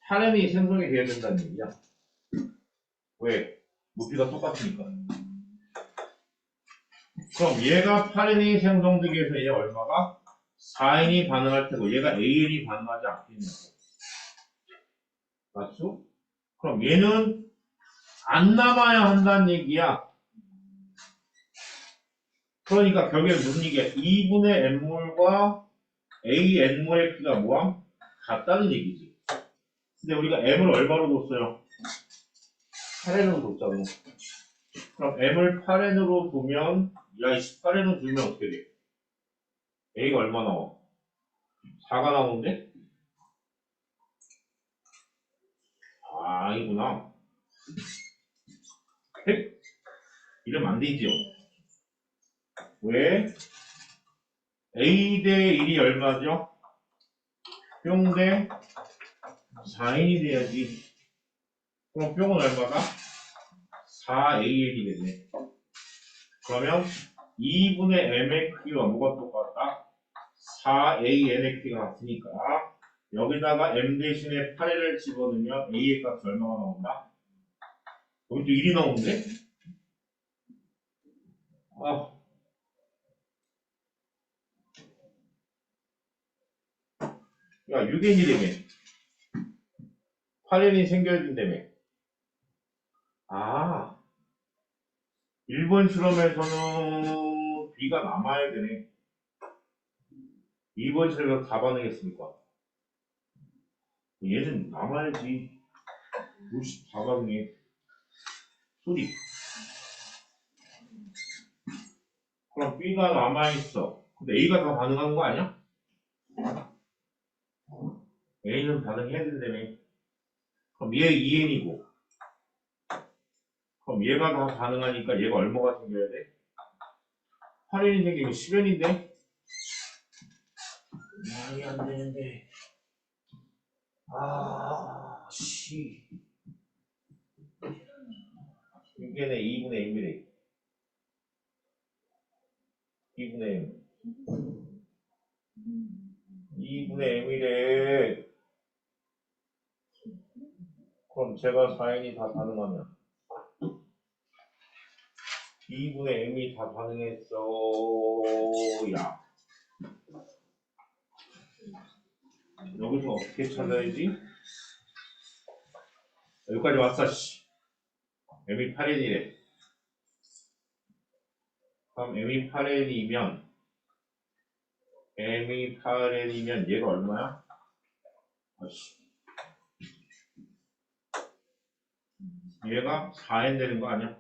8N이 생성이 돼야 된다는 얘기야. 왜? 높이가 똑같으니까. 그럼 얘가 8N이 생성되기 위해서 얘 얼마가? 4N이 반응할 테고 얘가 AN이 반응하지 않겠냐고. 맞죠? 그럼 얘는 안 남아야 한다는 얘기야. 그러니까 결국에 무슨 얘기야? 2분의 N몰과 AN몰의 크기가 뭐야? 같다는 얘기지. 근데 우리가 M을 얼마로 뒀어요? 8N으로 뒀잖아. 그럼 M을 8N으로 두면, 야, 18N으로 두면 어떻게 돼? A가 얼마 나와? 4가 나오는데? 아, 아니구나. 헷? 이러면 안 되지요. 왜? A 대 1이 얼마죠? 뿅 대 4N이 돼야지. 그럼 뿅은 얼마다? 4AN이 되네. 그러면 2분의 M의 크기와 뭐가 똑같다? 4AN의 크기가 같으니까 여기다가 M 대신에 8을 집어넣으면 A의 값이 얼마가 나온다? 여기 또 1이 나오는데? 아, 야, 6N이 되네. 8N이 생겨야 된다며. 아, 1번 실험에서는 B가 남아야 되네. 2번 실험에서 다 반응했으니까. 얘는 남아야지. 54 반응해. 소리. 그럼 B가 남아있어. 근데 A가 다 반응하는 거 아니야? A는 반응해야 된다며. 그럼 얘 2N이고. 그럼 얘가 다 가능하니까 얘가 얼마가 생겨야 돼? 8N이 생기면 10N인데? 말이 안 되는데. 씨. 6n의 2분의 1미래. 2분의 1. 2분의 m이래. 그럼 제가 4n이 다 가능하면 2분의 m이 다 가능했어. 야. 여기서 어떻게 찾아야지? 여기까지 왔어, 씨. m이 8n이래. 그럼 m이 8n이면 얘가 얼마야? 아씨. 얘가 4n 되는 거 아니야?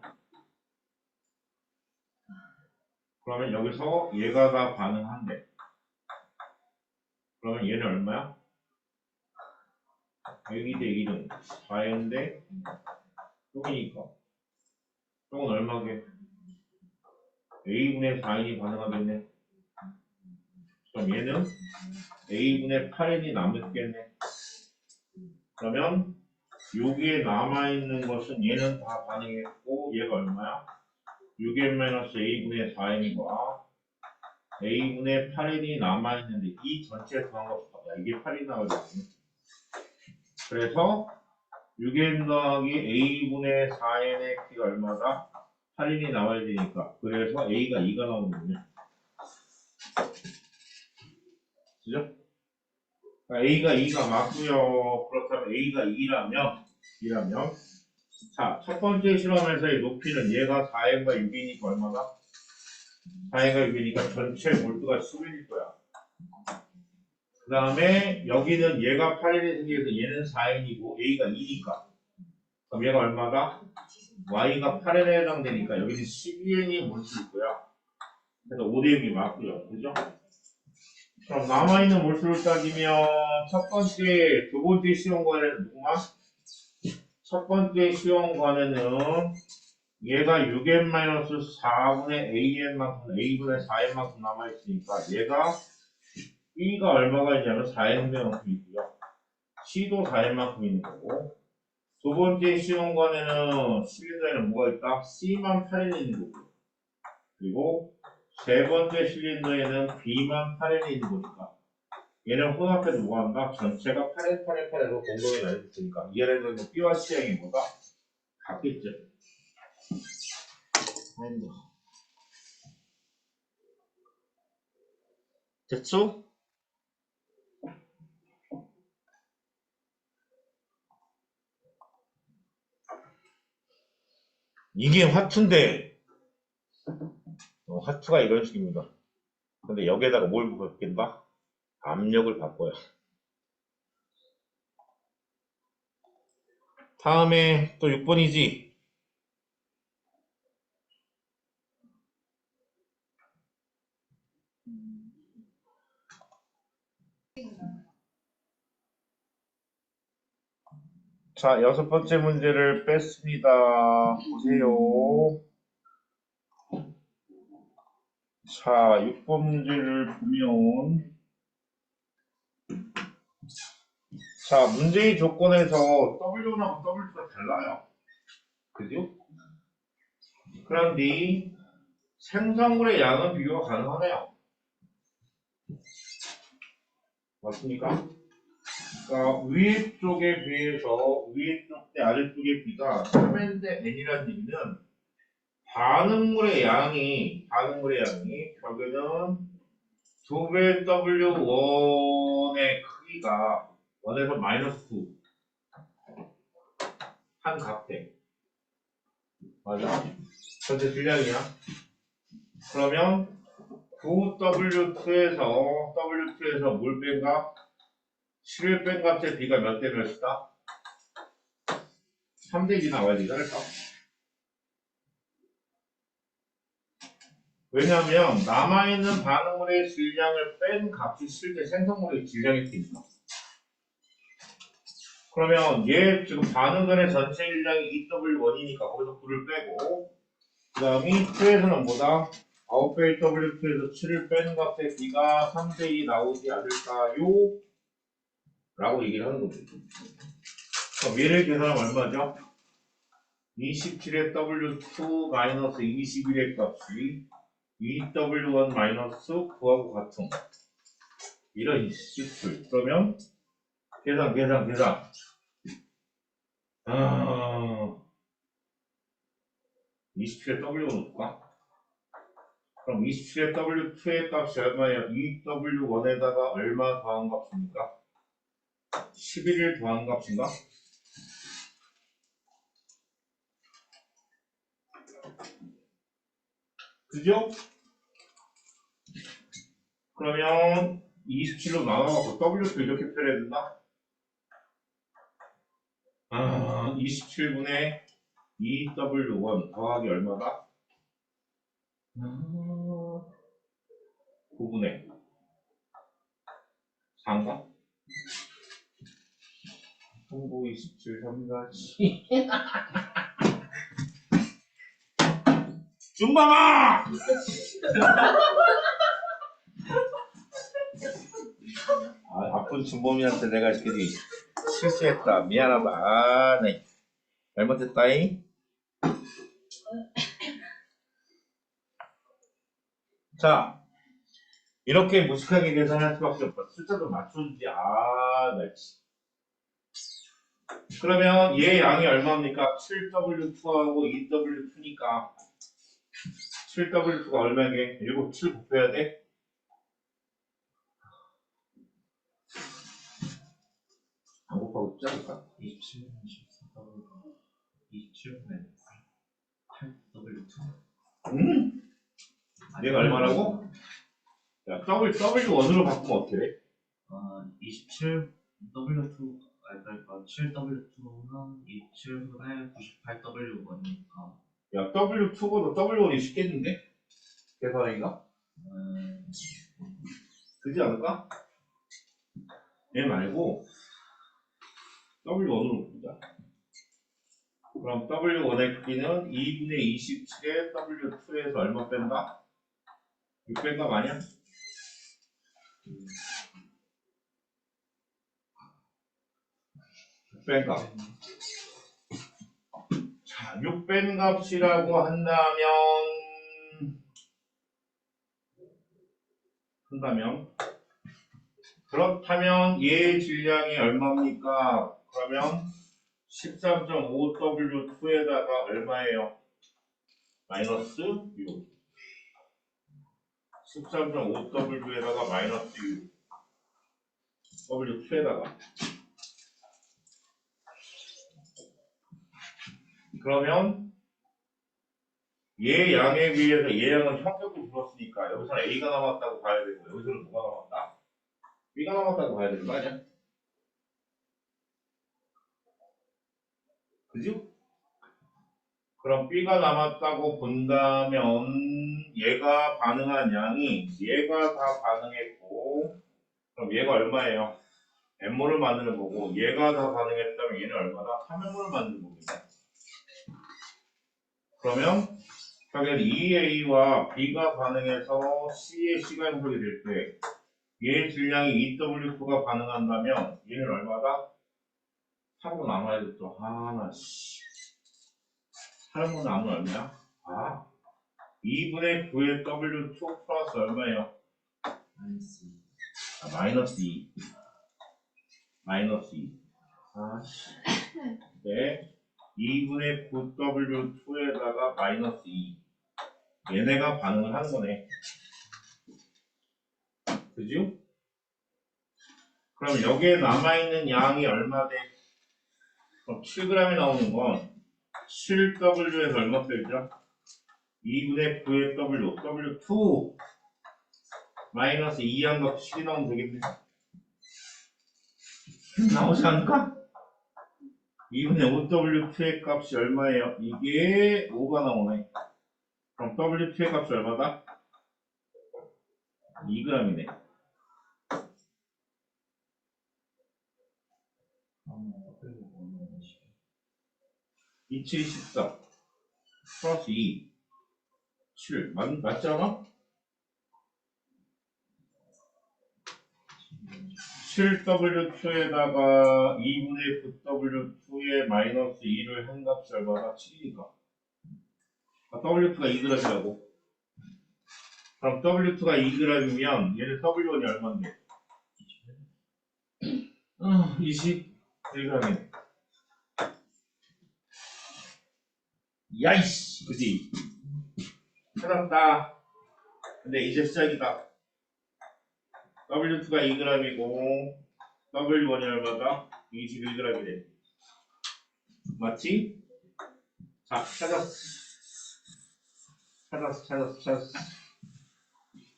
그러면 여기서 얘가 다 가능한데. 그러면 얘는 얼마야? 102 대 1은 4n 대 6이니까. 이건 얼마게? a분의 4n이 가능하겠네. 그럼 얘는 a분의 8n이 남겠네. 그러면 여기에 남아있는 것은 얘는 다 가능했고 얘가 얼마야? 6n-a분의 4n과 a분의 8n이 남아있는데 이 전체 더한 것 이게 8이 나오거든요. 그래서 6n 더하기 a분의 4n의 p가 얼마다? 8n이 나와야 되니까 그래서 a가 2가 나오거든요. 그죠? A가 2가 맞고요. 그렇다면 A가 2라면 자, 첫 번째 실험에서의 높이는 얘가 4n과 6이니까 얼마다? 4n과 6이니까 전체 몰트가 11일 거야. 그 다음에 여기는 얘가 8일에 생겨서 얘는 4n이고 A가 2니까 그럼 얘가 얼마다? Y가 8n에 해당되니까 여기는 12n이 몰트일 거야. 그래서 5대 6이 맞고요. 그죠? 그럼 남아있는 몰수를 따지면 첫 번째, 두 번째 시험관에는 누구만? 첫 번째 시험관에는 얘가 6n-4분의 an만큼, a분의 4n만큼 남아있으니까 얘가 b가 얼마가 있냐면 4n분의 있고요. c도 4n만큼 있는 거고 두 번째 시험관에는 실린더에는 뭐가 있다? c만 8n 있는 거고 그리고 세 번째 실린더에는 b만 8n이 있는 거니까 얘는 혼합해도 뭐한다? 전체가 8n, 8n, 8n으로 공동이 나뉘었으니까 이 안에는 b와 c양이 뭐다? 같겠죠. 됐어? 이게 화투인데 화투가 이런 식입니다. 근데 여기에다가 뭘 바뀐다? 압력을 바꿔요. 다음에 또 6번이지. 자, 여섯 번째 문제를 뺐습니다. 보세요. 자, 6번 문제를 보면 자, 문제의 조건에서 W하고 W가 달라요. 그죠? 그런데 생성물의 양은 비교가 가능하네요. 맞습니까? 그러니까 위에 쪽에 비해서 위에 쪽 대 아래쪽의 비가 3n 대 n이라는 얘기는 반응물의 양이 결국에는 2배 W1의 크기가 1에서 마이너스 9 한 값대 맞아? 전체 질량이야. 그러면 9W2에서 물 뺀 값 11 뺀 값의 비가 몇 대 몇이다? 3대 2 나와야 되지 않을까? 왜냐하면 남아있는 반응물의 질량을 뺀 값이 실제 생성물의 질량이 되니까. 그러면 얘 지금 반응근의 전체 질량이 2W1이니까 거기서 9를 빼고 그 다음에 2에서는 뭐다? 9배 W2에서 7을 뺀 값의 비가 3대2 나오지 않을까요? 라고 얘기를 하는 거죠. 그럼 얘를 계산하면 얼마죠? 27의 W2 마이너스 21의 값이 EW1 마이너스 9하고 같은 이런 식들. 그러면 계산. 27의 W1은 볼까? 그럼 27의 W2의 값이 얼마예요? EW1에다가 얼마 더한 값입니까? 11을 더한 값인가? 그죠? 그러면 27로 나눠갖고 W도 이렇게 표현해야 된다? 27분의 EW1 더하기 얼마다? 9분의 4인가? 09, 27, 3, 4, 준밤아! 아픈 준범이한테 내가 이렇게 실수했다. 미안하다. 네. 잘못했다잉. 자, 이렇게 무식하게 계산할 수밖에 없다. 숫자도 맞춰주지. 나 씨. 그러면 얘 양이 얼마입니까? 7W2하고 2W2니까 7W2가 얼마게? 7, 7 곱해야 돼? 안 곱하고 있지 않을까? 27, 24, 27분의 8W2. 얘가 얼마라고? 야, W1으로 바꾸면 어떻게 돼? 27 W2 그러니까 7W2는 27분의 98W1이니까 야, W2보다 W1이 쉽겠는데? 계산하기가? 그지 않을까? 얘 말고 W1으로 보자. 그럼 W1의 크기는 2분의 27의 W2에서 얼마 뺀다? 6 뺀다 아니야? 6 뺀 값. 자, 6 뺀 값이라고 한다면 그렇다면 얘 질량이 얼마입니까? 그러면 13.5W2에다가 얼마예요? 마이너스 6. 13.5W에다가 마이너스 6. W2에다가. 그러면 얘 양에 비해서 얘 양은 현격으로 줄었으니까 여기서는 A가 남았다고 봐야 되고 여기서는 뭐가 남았다? B가 남았다고 봐야 되는 거 아니야? 그죠? 그럼 B가 남았다고 본다면 얘가 반응한 양이 얘가 다 반응했고 그럼 얘가 얼마예요? M모를 만드는 거고 얘가 다 반응했다면 얘는 얼마다? 3M모를 만드는 겁니다. 그러면 결국엔 EA와 B가 반응해서 C의 시간 해석이 될 때 얘의 질량이 EW2가 반응한다면 얘는 얼마다? 3으로 나눠야겠죠. 나 씨. 3으로 나누면 얼마야? 2분의 9의 W2 플러스 얼마예요? 마이너스 2. 마이너스 2. 네. 2분의 9W2에다가 마이너스 2. 얘네가 반응을 하는 거네. 그죠? 그럼 여기에 남아있는 양이 얼마 돼? 그럼 7g이 나오는 건 7W에서 얼마 빼죠? 2분의 9의 W2 마이너스 2한 값 7이 나오면 되겠네. 나오지 않을까? 2분의 5W2의 값이 얼마예요? 이게 5가 나오네. 그럼 W2의 값이 얼마다? 2g이네. 27, 14 플러스 2 7 맞지 않아? 7W2에다가 2분의 9W2에 마이너스 2를 한 값이 얼마나 7이니까 W2가 2g이라고. 그럼 W2가 2g이면 얘는 W1이 얼마인데? 21g이네. 야이씨, 그지? 찾았다. 근데 이제 시작이다. W2가 2g이고 W1이 얼마다? 21g이래. 맞지? 자, 찾았어.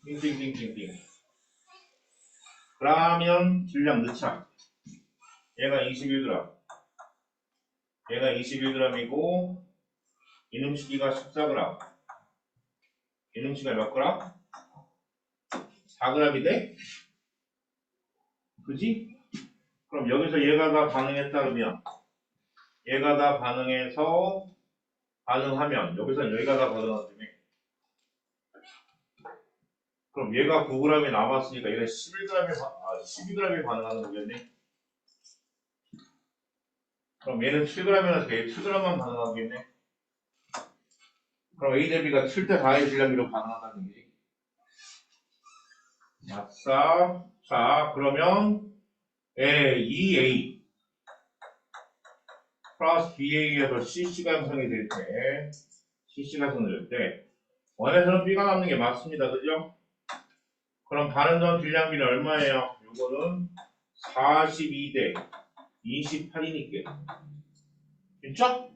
띵띵띵띵띵. 그러면 질량 넣자. 얘가 21g. 얘가 21g이고 이놈식이가 14g. 이놈식이 몇 g? 4g이 돼? 그지? 그럼 여기서 얘가 다 반응했다 그러면 얘가 다 반응해서 반응하면 여기서 여기가 다 반응한다며. 그럼 얘가 9g이 남았으니까 얘는 12g이 반응하는 거겠네. 그럼 얘는 7g이라서 얘 7g만 반응하겠네. 그럼 A 대 B가 7대 4의 질량비로 반응한다는 얘기지. 맞다. 자, 그러면 EA 플러스 BA에서 CC가 형성이 될 때, CC가 형성될 때, 원에서는 B가 남는 게 맞습니다. 그죠? 그럼 반응전 질량비는 얼마예요? 요거는 42대 28이니까. 진짜?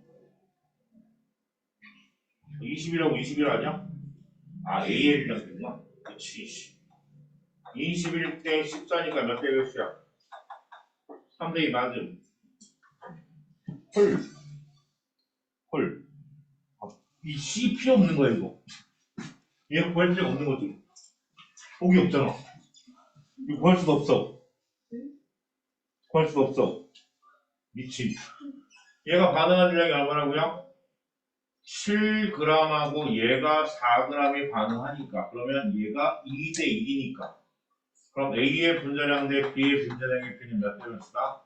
21하고 21 아니야? 아, A의 질량비구나. 그치. 21대 14니까 몇 대 몇이야? 3대 2 맞음. 헐. 이 C 필요 없는 거야, 이거. 얘 구할 필요가 없는 거지. 복이 없잖아. 이거 구할 수가 없어. 미친. 얘가 반응한 질량이 얼마라고요? 7g하고 얘가 4g이 반응하니까. 그러면 얘가 2대 1이니까. 그럼 A의 분자량 대 B의 분자량의 비는 몇 대 몇이다?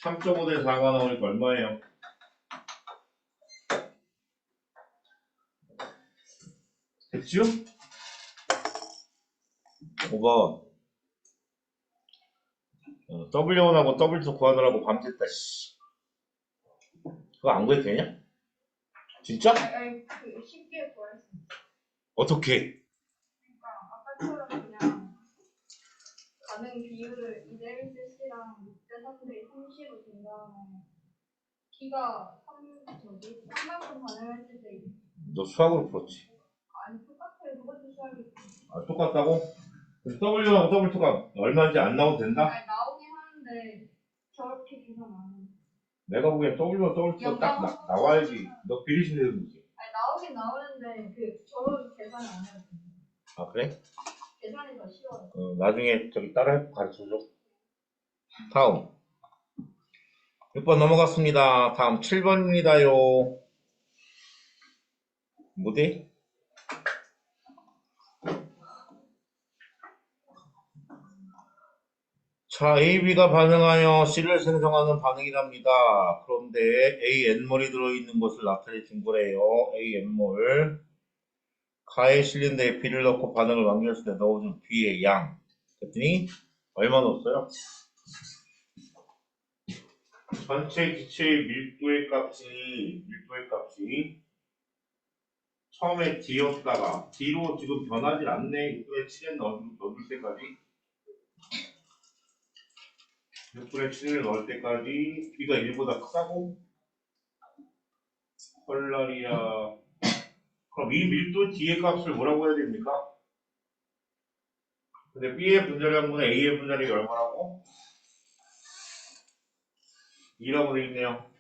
3.5 대 4가 나오니까 얼마예요? 됐죠? 5번. W1하고 W2 구하느라고 밤샜다, 씨. 그거 안 구해도 되냐? 진짜? 아니 그 쉽게 구할 수 있어. 어떻게? 그러니까 아까처럼 그냥 반응 비율을 2대1cC랑 6대3대 30으로 준 다음에 B가 3만큼 반응했을 때 너 수학으로 풀었지? 아니 똑같아요. 그것도 수학이 아, 똑같다고? 그래서 W하고 W2가 얼마인지 안 나와도 된다? 아니 나오긴 하는데 저렇게 계산 안 해. 내가 보기엔 W와 W2가 딱 나와야지. 너 비리시 되는 거지. 아니 나오긴 나오는데 그 저런 계산 안 해요. 아, 그래? 계산이 더 쉬워요. 나중에 저기 따라 가르쳐줘. 다음. 6번 넘어갔습니다. 다음 7번입니다요. 뭐지? 자, A, B가 반응하여 C를 생성하는 반응이랍니다. 그런데 A, N몰이 들어있는 것을 나타내 준 거래요. A, N몰. 가에 실린 데에 B를 넣고 반응을 완결했을 때 넣어준 B의 양. 그랬더니 얼마 넣었어요? 전체 기체의 밀도의 값이 처음에 D였다가 D로 지금 변하지 않네. 6분의 7에 넣어줄 때까지 6분의 7을 넣을 때까지 B가 1보다 크다고? 헐라리야. 그럼 이 밀도 D의 값을 뭐라고 해야 됩니까? 근데 B의 분자량분의 A의 분자량이 얼마라고? 2라고 되어 있네요.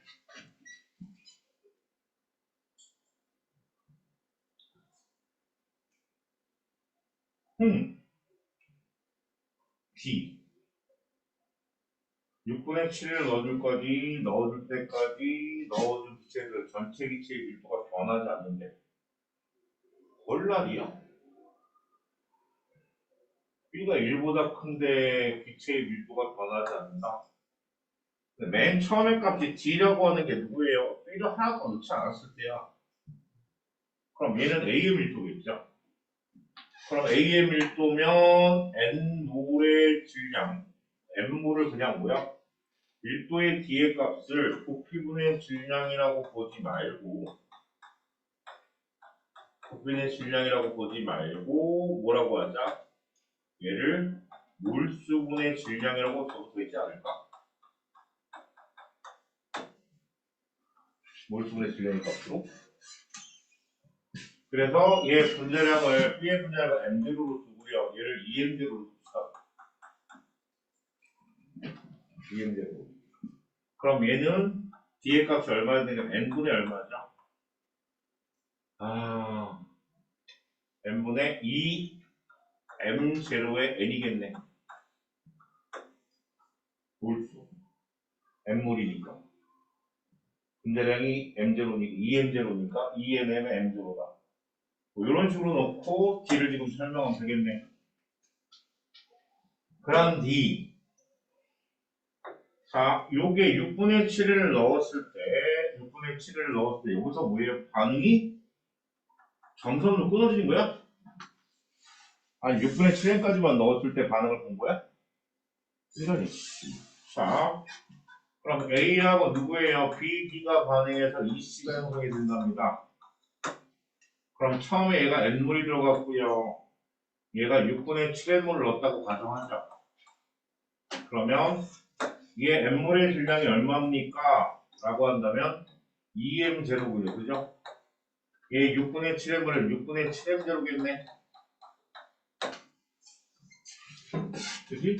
B 6분의 7을 넣어줄 때까지 넣어준 기체들 전체 기체의 밀도가 변하지 않는데 헐라리야? B가 1보다 큰데 기체의 밀도가 변하지 않는다. 근데 맨 처음에 값이 D라고 하는 게 누구예요? B를 하나도 넣지 않았을 때야. 그럼 얘는 A의 밀도겠죠? 그럼 A의 밀도면 N몰의 질량, N몰을 그냥 뭐야? 밀도의 D의 값을 부피분의 질량이라고 보지 말고 뭐라고 하자? 얘를 몰수분의 질량이라고 적어도 되지 않을까? 몰수분의 질량의 값으로. 그래서 얘 분자량을 B의 분자량을 M제로로 두고요. 얘를 2M제로로 둡시다. 2M제로. 그럼 얘는 D의 값이 얼마나 되냐면 N분의 얼마죠? N분의 2M0의 N이겠네. 몰수. M몰이니까. 분자량이 M0니까 2M0니까 2NM의 M0다. 뭐 이런 식으로 놓고 D를 지금 설명하면 되겠네. 그런 D. 자, 요게 6분의 7을 넣었을 때 여기서 뭐예요? 반응이 점선으로 끊어지는 거야? 아니 6분의 7n까지만 넣었을 때 반응을 본 거야? 이러니. 자, 그럼 A하고 누구예요? B, D가 반응해서 EC가 형성이 된답니다. 그럼 처음에 얘가 N몰이 들어갔고요. 얘가 6분의 7n몰을 넣었다고 가정하자. 그러면 얘 N몰의 질량이 얼마입니까? 라고 한다면 2M0고요. 그죠? 얘 6분의 7n몰은 6분의 7M0겠네. 그지?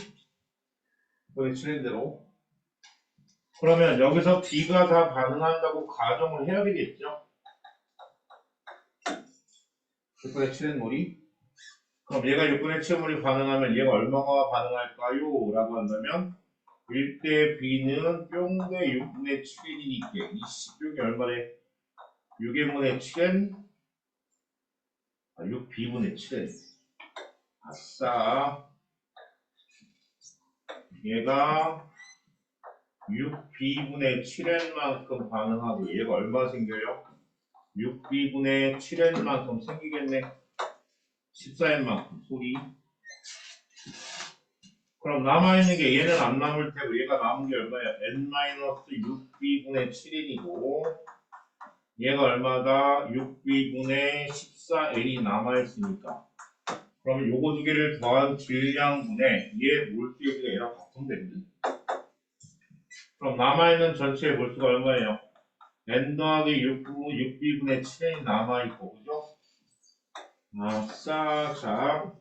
6분의 7m대로. 그러면 여기서 B가 다 반응한다고 가정을 해야 되겠죠? 6분의 7n몰이. 그럼 얘가 6분의 7n몰이 반응하면 얘가 얼마가 반응할까요? 라고 한다면 1대 B는 뿅대 6분의 7n이니까 이 C뿅이 얼마래? 6n분의 7n 6B분의 7n. 아싸. 얘가 6B분의 7n만큼 반응하고 얘가 얼마 생겨요? 6B분의 7n만큼 생기겠네. 14n만큼 소리. 그럼 남아있는 게 얘는 안 남을 테고 얘가 남은 게 얼마야? n-6B분의 7n이고 얘가 얼마다? 6B분의 14n이 남아있으니까 그럼 요거 두 개를 더한 질량분의 얘 몰수의 비가 얘랑 같으면 되거든. 그럼 남아있는 전체의 몰수가 얼마예요? n 더하기 6B분의 7n이 남아있고 그죠? 아싸. 자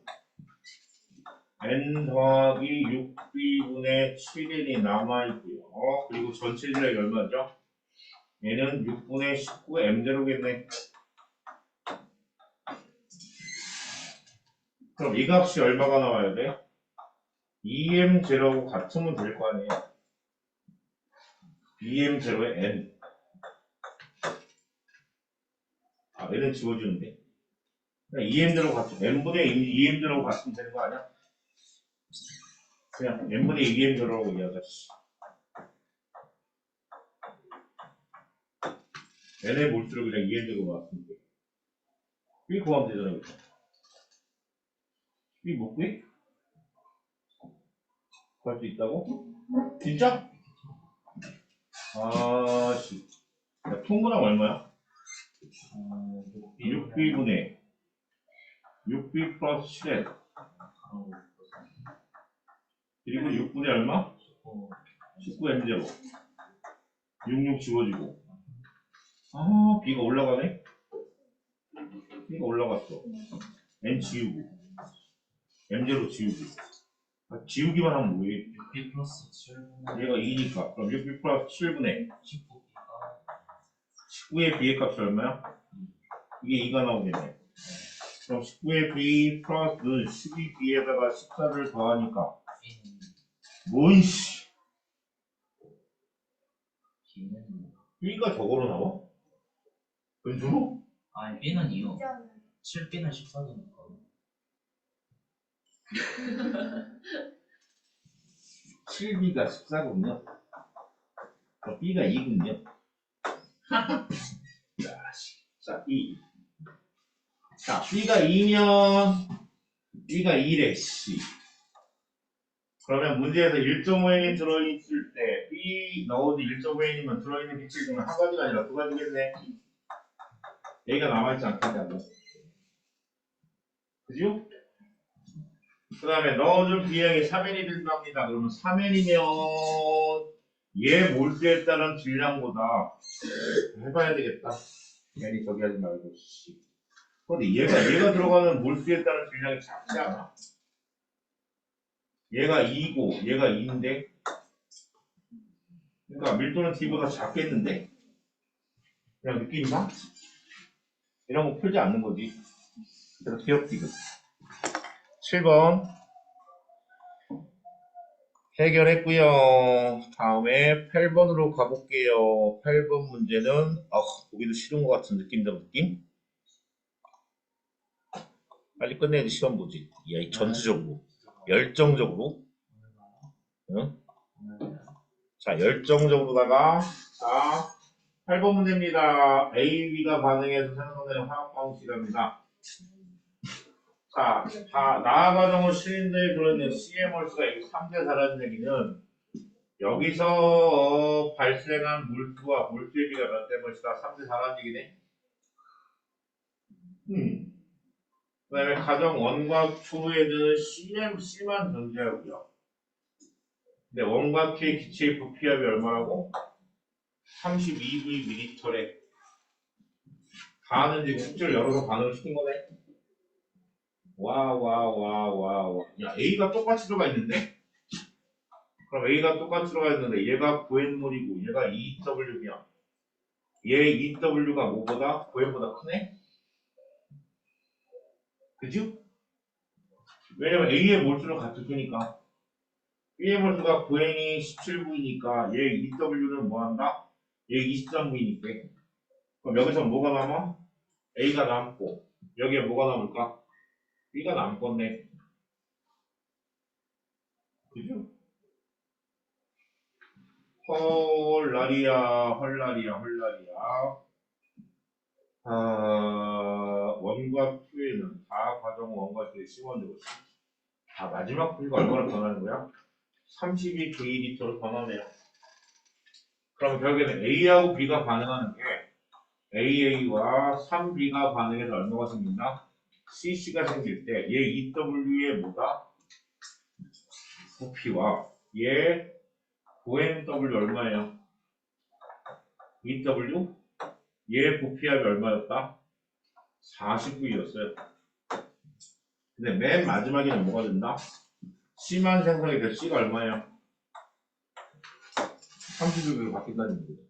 n 더하기 6B분의 7n이 남아있고요. 그리고 전체 질량이 얼마죠? 얘는 6분의 19 M0겠네. 그럼 이 값이 얼마가 나와야 돼? 2M0하고 같으면 될 거 아니에요. 2M0의 N. N은 지워지는데. 그냥 2M0하고 같으면, N분의 2M0하고 같으면 되는 거 아니야? 그냥 N분의 2M0하고 이해하자. N의 몰수를 그냥 2M0로 놨으면 돼. B 구하면 되잖아, 그죠? B 못 구해? 구할 수 있다고? 진짜? 아씨. 야, 통분하면 얼마야? 6B분의 6B 플러스 7N 그리고 6분의 얼마? 19M0 66 지워지고 B가 올라가네? B가 올라갔어 N 지우고 M0 지우고 지우기만 하면 뭐해? 6B 플러스 7분의 얘가 2니까 그럼 6B 플러스 7분의 19B가 19의 B의 값이 얼마야? 이게 2가 나오겠네 그럼 19의 B 플러스 12B에다가 14를 더하니까 뭔씨 B는 B가 저거로 나와? 근수로? 아니 B는 2요 이제는 7B는 14니까 7B가 14군요. B가 2군요. 자, 2. 자, B가 2면 B가 2래, 씨. 그러면 문제에서 1.5n이 들어있을 때 B 넣어도 1.5n이면 들어있는 기체 중에 한 가지가 아니라 두 가지겠네. A가 남아있지 않겠냐고. 그죠? 그 다음에 넣어준 B형이 3n이 된답니다. 그러면 3n이면 얘 몰수에 따른 질량보다 해봐야 되겠다. 괜히 저기 하지 말고, 씨. 근데 얘가 들어가는 몰수에 따른 질량이 작지 않아? 얘가 2고 얘가 2인데 그러니까 밀도는 D보다 작겠는데? 그냥 느낌상? 이런 거 풀지 않는 거지. 그래서 기억기금. 7번 해결했고요. 다음에 8번으로 가볼게요. 8번 문제는 보기도 싫은 것 같은 느낌? 빨리 끝내야지 시험 보지. 야, 이 전투적으로 열정적으로 응? 자, 열정적으로다가 자 8번 문제입니다. A, B가 반응해서 생성되는 화학 방식이랍니다. 자, 나아 과정을 실린더에 들어있는 CM올수가 3대 4라는 얘기는 여기서 발생한 물수와 몰수의 비가 몇 대 몇이다? 3대 4라는 얘기네. 그 다음에 가정 1과 2에는 CMC만 존재하고요. 근데 1과 2의 기체의 부피압이 얼마라고? 32Vm래. 가는 지금 숙제를 열어서 반응을 시킨 거네. 와. 야, A가 똑같이 들어가 있는데? 그럼 A가 똑같이 들어가 있는데 얘가 9N몰이고 얘가 2W면 얘 2W가 뭐보다? 9N보다 크네? 그죠? 왜냐면 A의 몰수는 같을 테니까. B의 몰수가 9N이 17V니까 얘 2W는 뭐한다? 얘 23V니까. 그럼 여기서 뭐가 남아? A가 남고 여기에 뭐가 남을까? B가 남겠네. 그죠? 헐라리야. 원과 2에는 다 과정 원과 2의 시원되고 마지막 풀이가 얼마나 변하는 거야? 32V리터로 변하네요. 그럼 결국에는 A하고 B가 반응하는 게 AA와 3B가 반응해서 얼마가 생긴다? CC가 생길 때 얘 EW의 뭐다? 부피와 얘 9NW 얼마예요? EW? 얘 부피압이 얼마였다? 40V였어요. 근데 맨 마지막에는 뭐가 된다? C만 생성이 될 C가 얼마예요? 30V로 바뀐다는 얘기죠.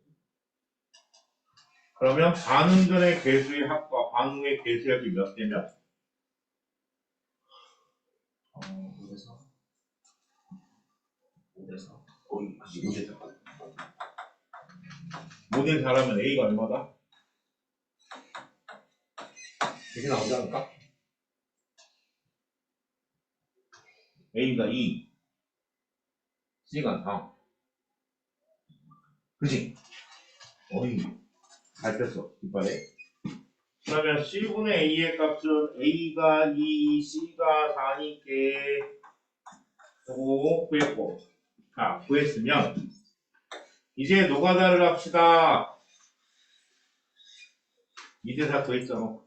그러면 반응전의 개수의 합과 반응의 개수의 합이 몇 대면? 5에서 5에서 그치, 5대 4. 모든 사람은 A가 얼마다? 이렇게 나오지 않을까? A가 2, C가 4. 그치? 어이, 잘 뺐어, 이빨에. 그러면 C분의 A의 값은 A가 2, C가 4니까 구했고. 자, 구했으면 이제 노가다를 합시다. 2대4 구했잖아.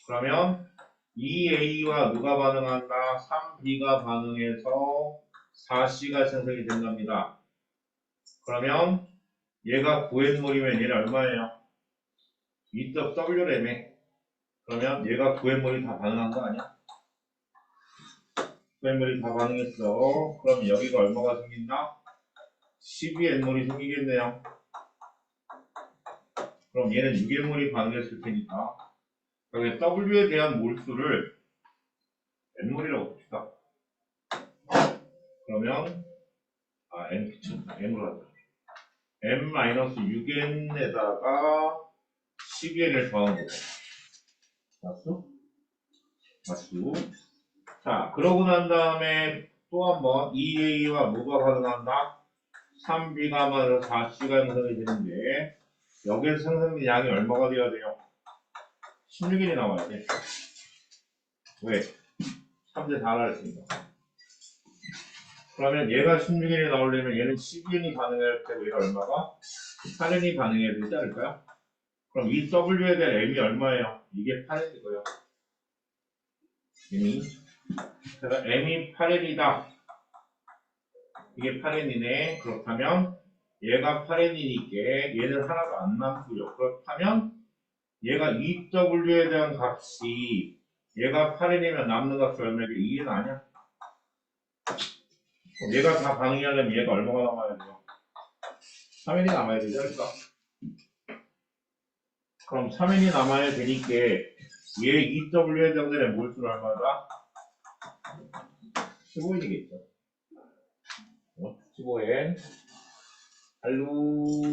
그러면 2A와 누가 반응한다? 3B가 반응해서 4C가 생성이 된답니다. 그러면 얘가 9N몰이면 얘는 얼마예요? 2W라며. 그러면 얘가 9N몰이 다 반응한 거 아니야? 9N몰이 다 반응했어. 그럼 여기가 얼마가 생긴다? 12N몰이 생기겠네요. 그럼 얘는 6N몰이 반응했을 테니까 여기 W에 대한 몰수를 N몰이라고 봅시다. 그러면 M으로 하자. M-6N에다가 12N을 더한 거고 맞수? 자, 그러고 난 다음에 또 한 번 2A와 뭐가 가능한다? 3B가 만들어 4C가 형성이 되는데 여기에서 생성된 양이 얼마가 돼야 돼요? 16일이 나와야 돼. 왜? 3대 4라 했으니까. 그러면 얘가 16일이 나오려면 얘는 12일이 가능해야 되고 얘가 얼마가? 8일이 가능해야 되지 않을까요? 그럼 이 W에 대한 M이 얼마예요? 이게 8일이고요. 그래서 M이 8일이다. 이게 8n이네. 그렇다면 얘가 8n이니까 얘는 하나도 안 남고요. 그렇다면 얘가 EW에 대한 값이 얘가 8n이면 남는 값이 얼마게 2는 아니야? 그럼 얘가 다 반응하려면 얘가 얼마가 남아야 돼요? 3n이 남아야 되지 않을까? 그럼 3n이 남아야 되니까 얘 EW에 대한 몰수는 얼마다? 15n이겠죠. 15n 알루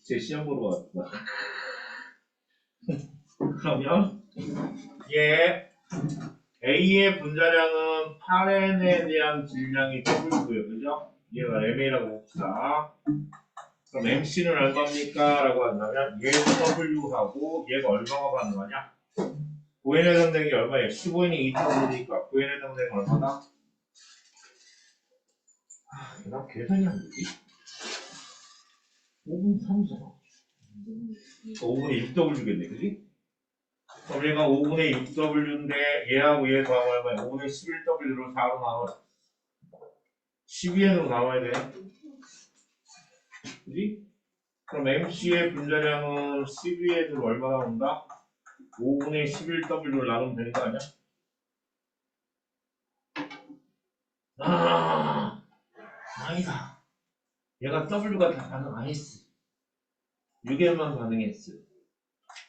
제 시험 보러 왔다. 그러면 얘 A의 분자량은 8n에 대한 질량이 W고요. 그죠? 얘가 MA라고 봅시다. 그럼 MC는 얼마입니까? 라고 한다면 얘도 W하고 얘가 얼마가 가능하냐? 9n에 해당되는 게 얼마예요? 15n이 2W니까 9n에 해당되는 게 얼마다? 나 계산이 안 되지? 5분 3분 5분의 6W겠네, 그지? 그럼 얘가 5분의 6W인데 얘하고 얘 더하면 얼마야? 5분의 11W로 4로 나와 12N으로 나와야 돼. 그지? 그럼 MC의 분자량은 12N으로 얼마 나온다? 5분의 11W를 나누면 되는 거 아니야? 아니다. 얘가 W가 다 반응 안 했어. 6N만 반응했어.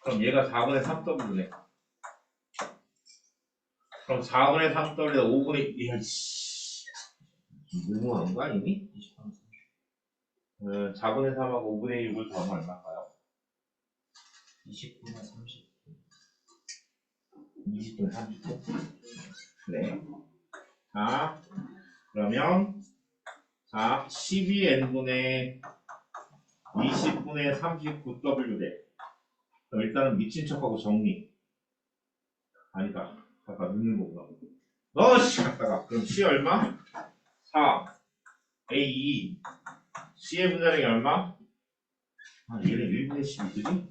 그럼 얘가 4분의 3W네. 그럼 4분의 3W에다 5분의 1씨 너무한 거 아니니? 4분의 3하고 5분의 6을 더하면 얼마일까요? 20분에 30분. 20분 30분? 네. 자, 그러면 자 12n분의 20분의 39W 대. 그럼 일단은 미친 척하고 정리. 아니다. 아까 넣는 거구나. 어씨 갔다가 그럼 C 얼마? 4 A2 C의 분자량이 얼마? 아 얘는 1분의 12그지?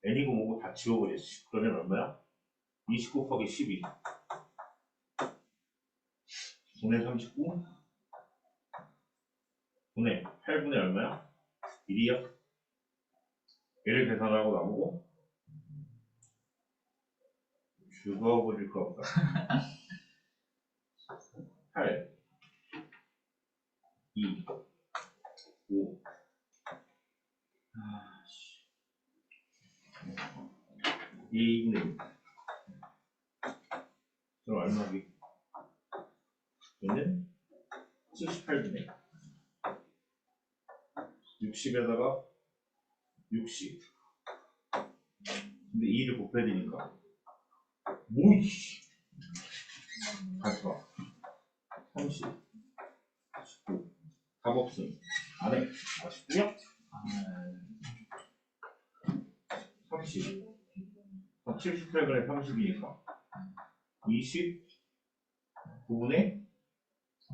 n이고 뭐고 다 지워버렸어. 그러면 얼마야? 20 곱하기 12 분의 39 분의 8분의 얼마야? 1이요? 얘를 계산하고 나오고 죽어버릴 거 없다. 8 2 5 2분의 6 그럼 얼마지? 얘는 78분의 60에다가 60 근데 2를 곱해야 되니까 뭐이씨 다시 봐 30 19 답 없음 안해 아쉽고요 30 78분의 30이니까 29분의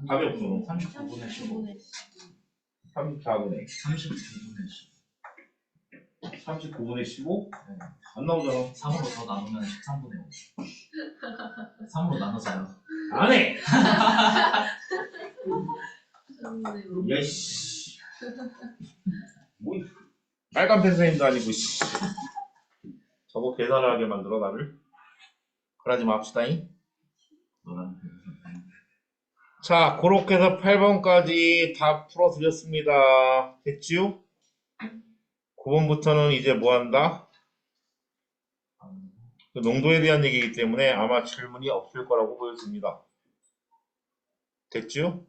답이 없어 39분에 15. 34분의 39분에 10. 39분의 15? 네. 안 나오잖아 3으로 더 나누면 13분의 5. 3으로 나눠서요. 안해 야이씨 뭐 빨간 펜 선생님도 아니고 씨 저거 계산하게 만들어 나를 그러지 맙시다잉 노란 펜. 자 그렇게 해서 8번까지 다 풀어드렸습니다 됐지요? 9번부터는 이제 뭐한다? 그 농도에 대한 얘기이기 때문에 아마 질문이 없을 거라고 보여집니다 됐지요?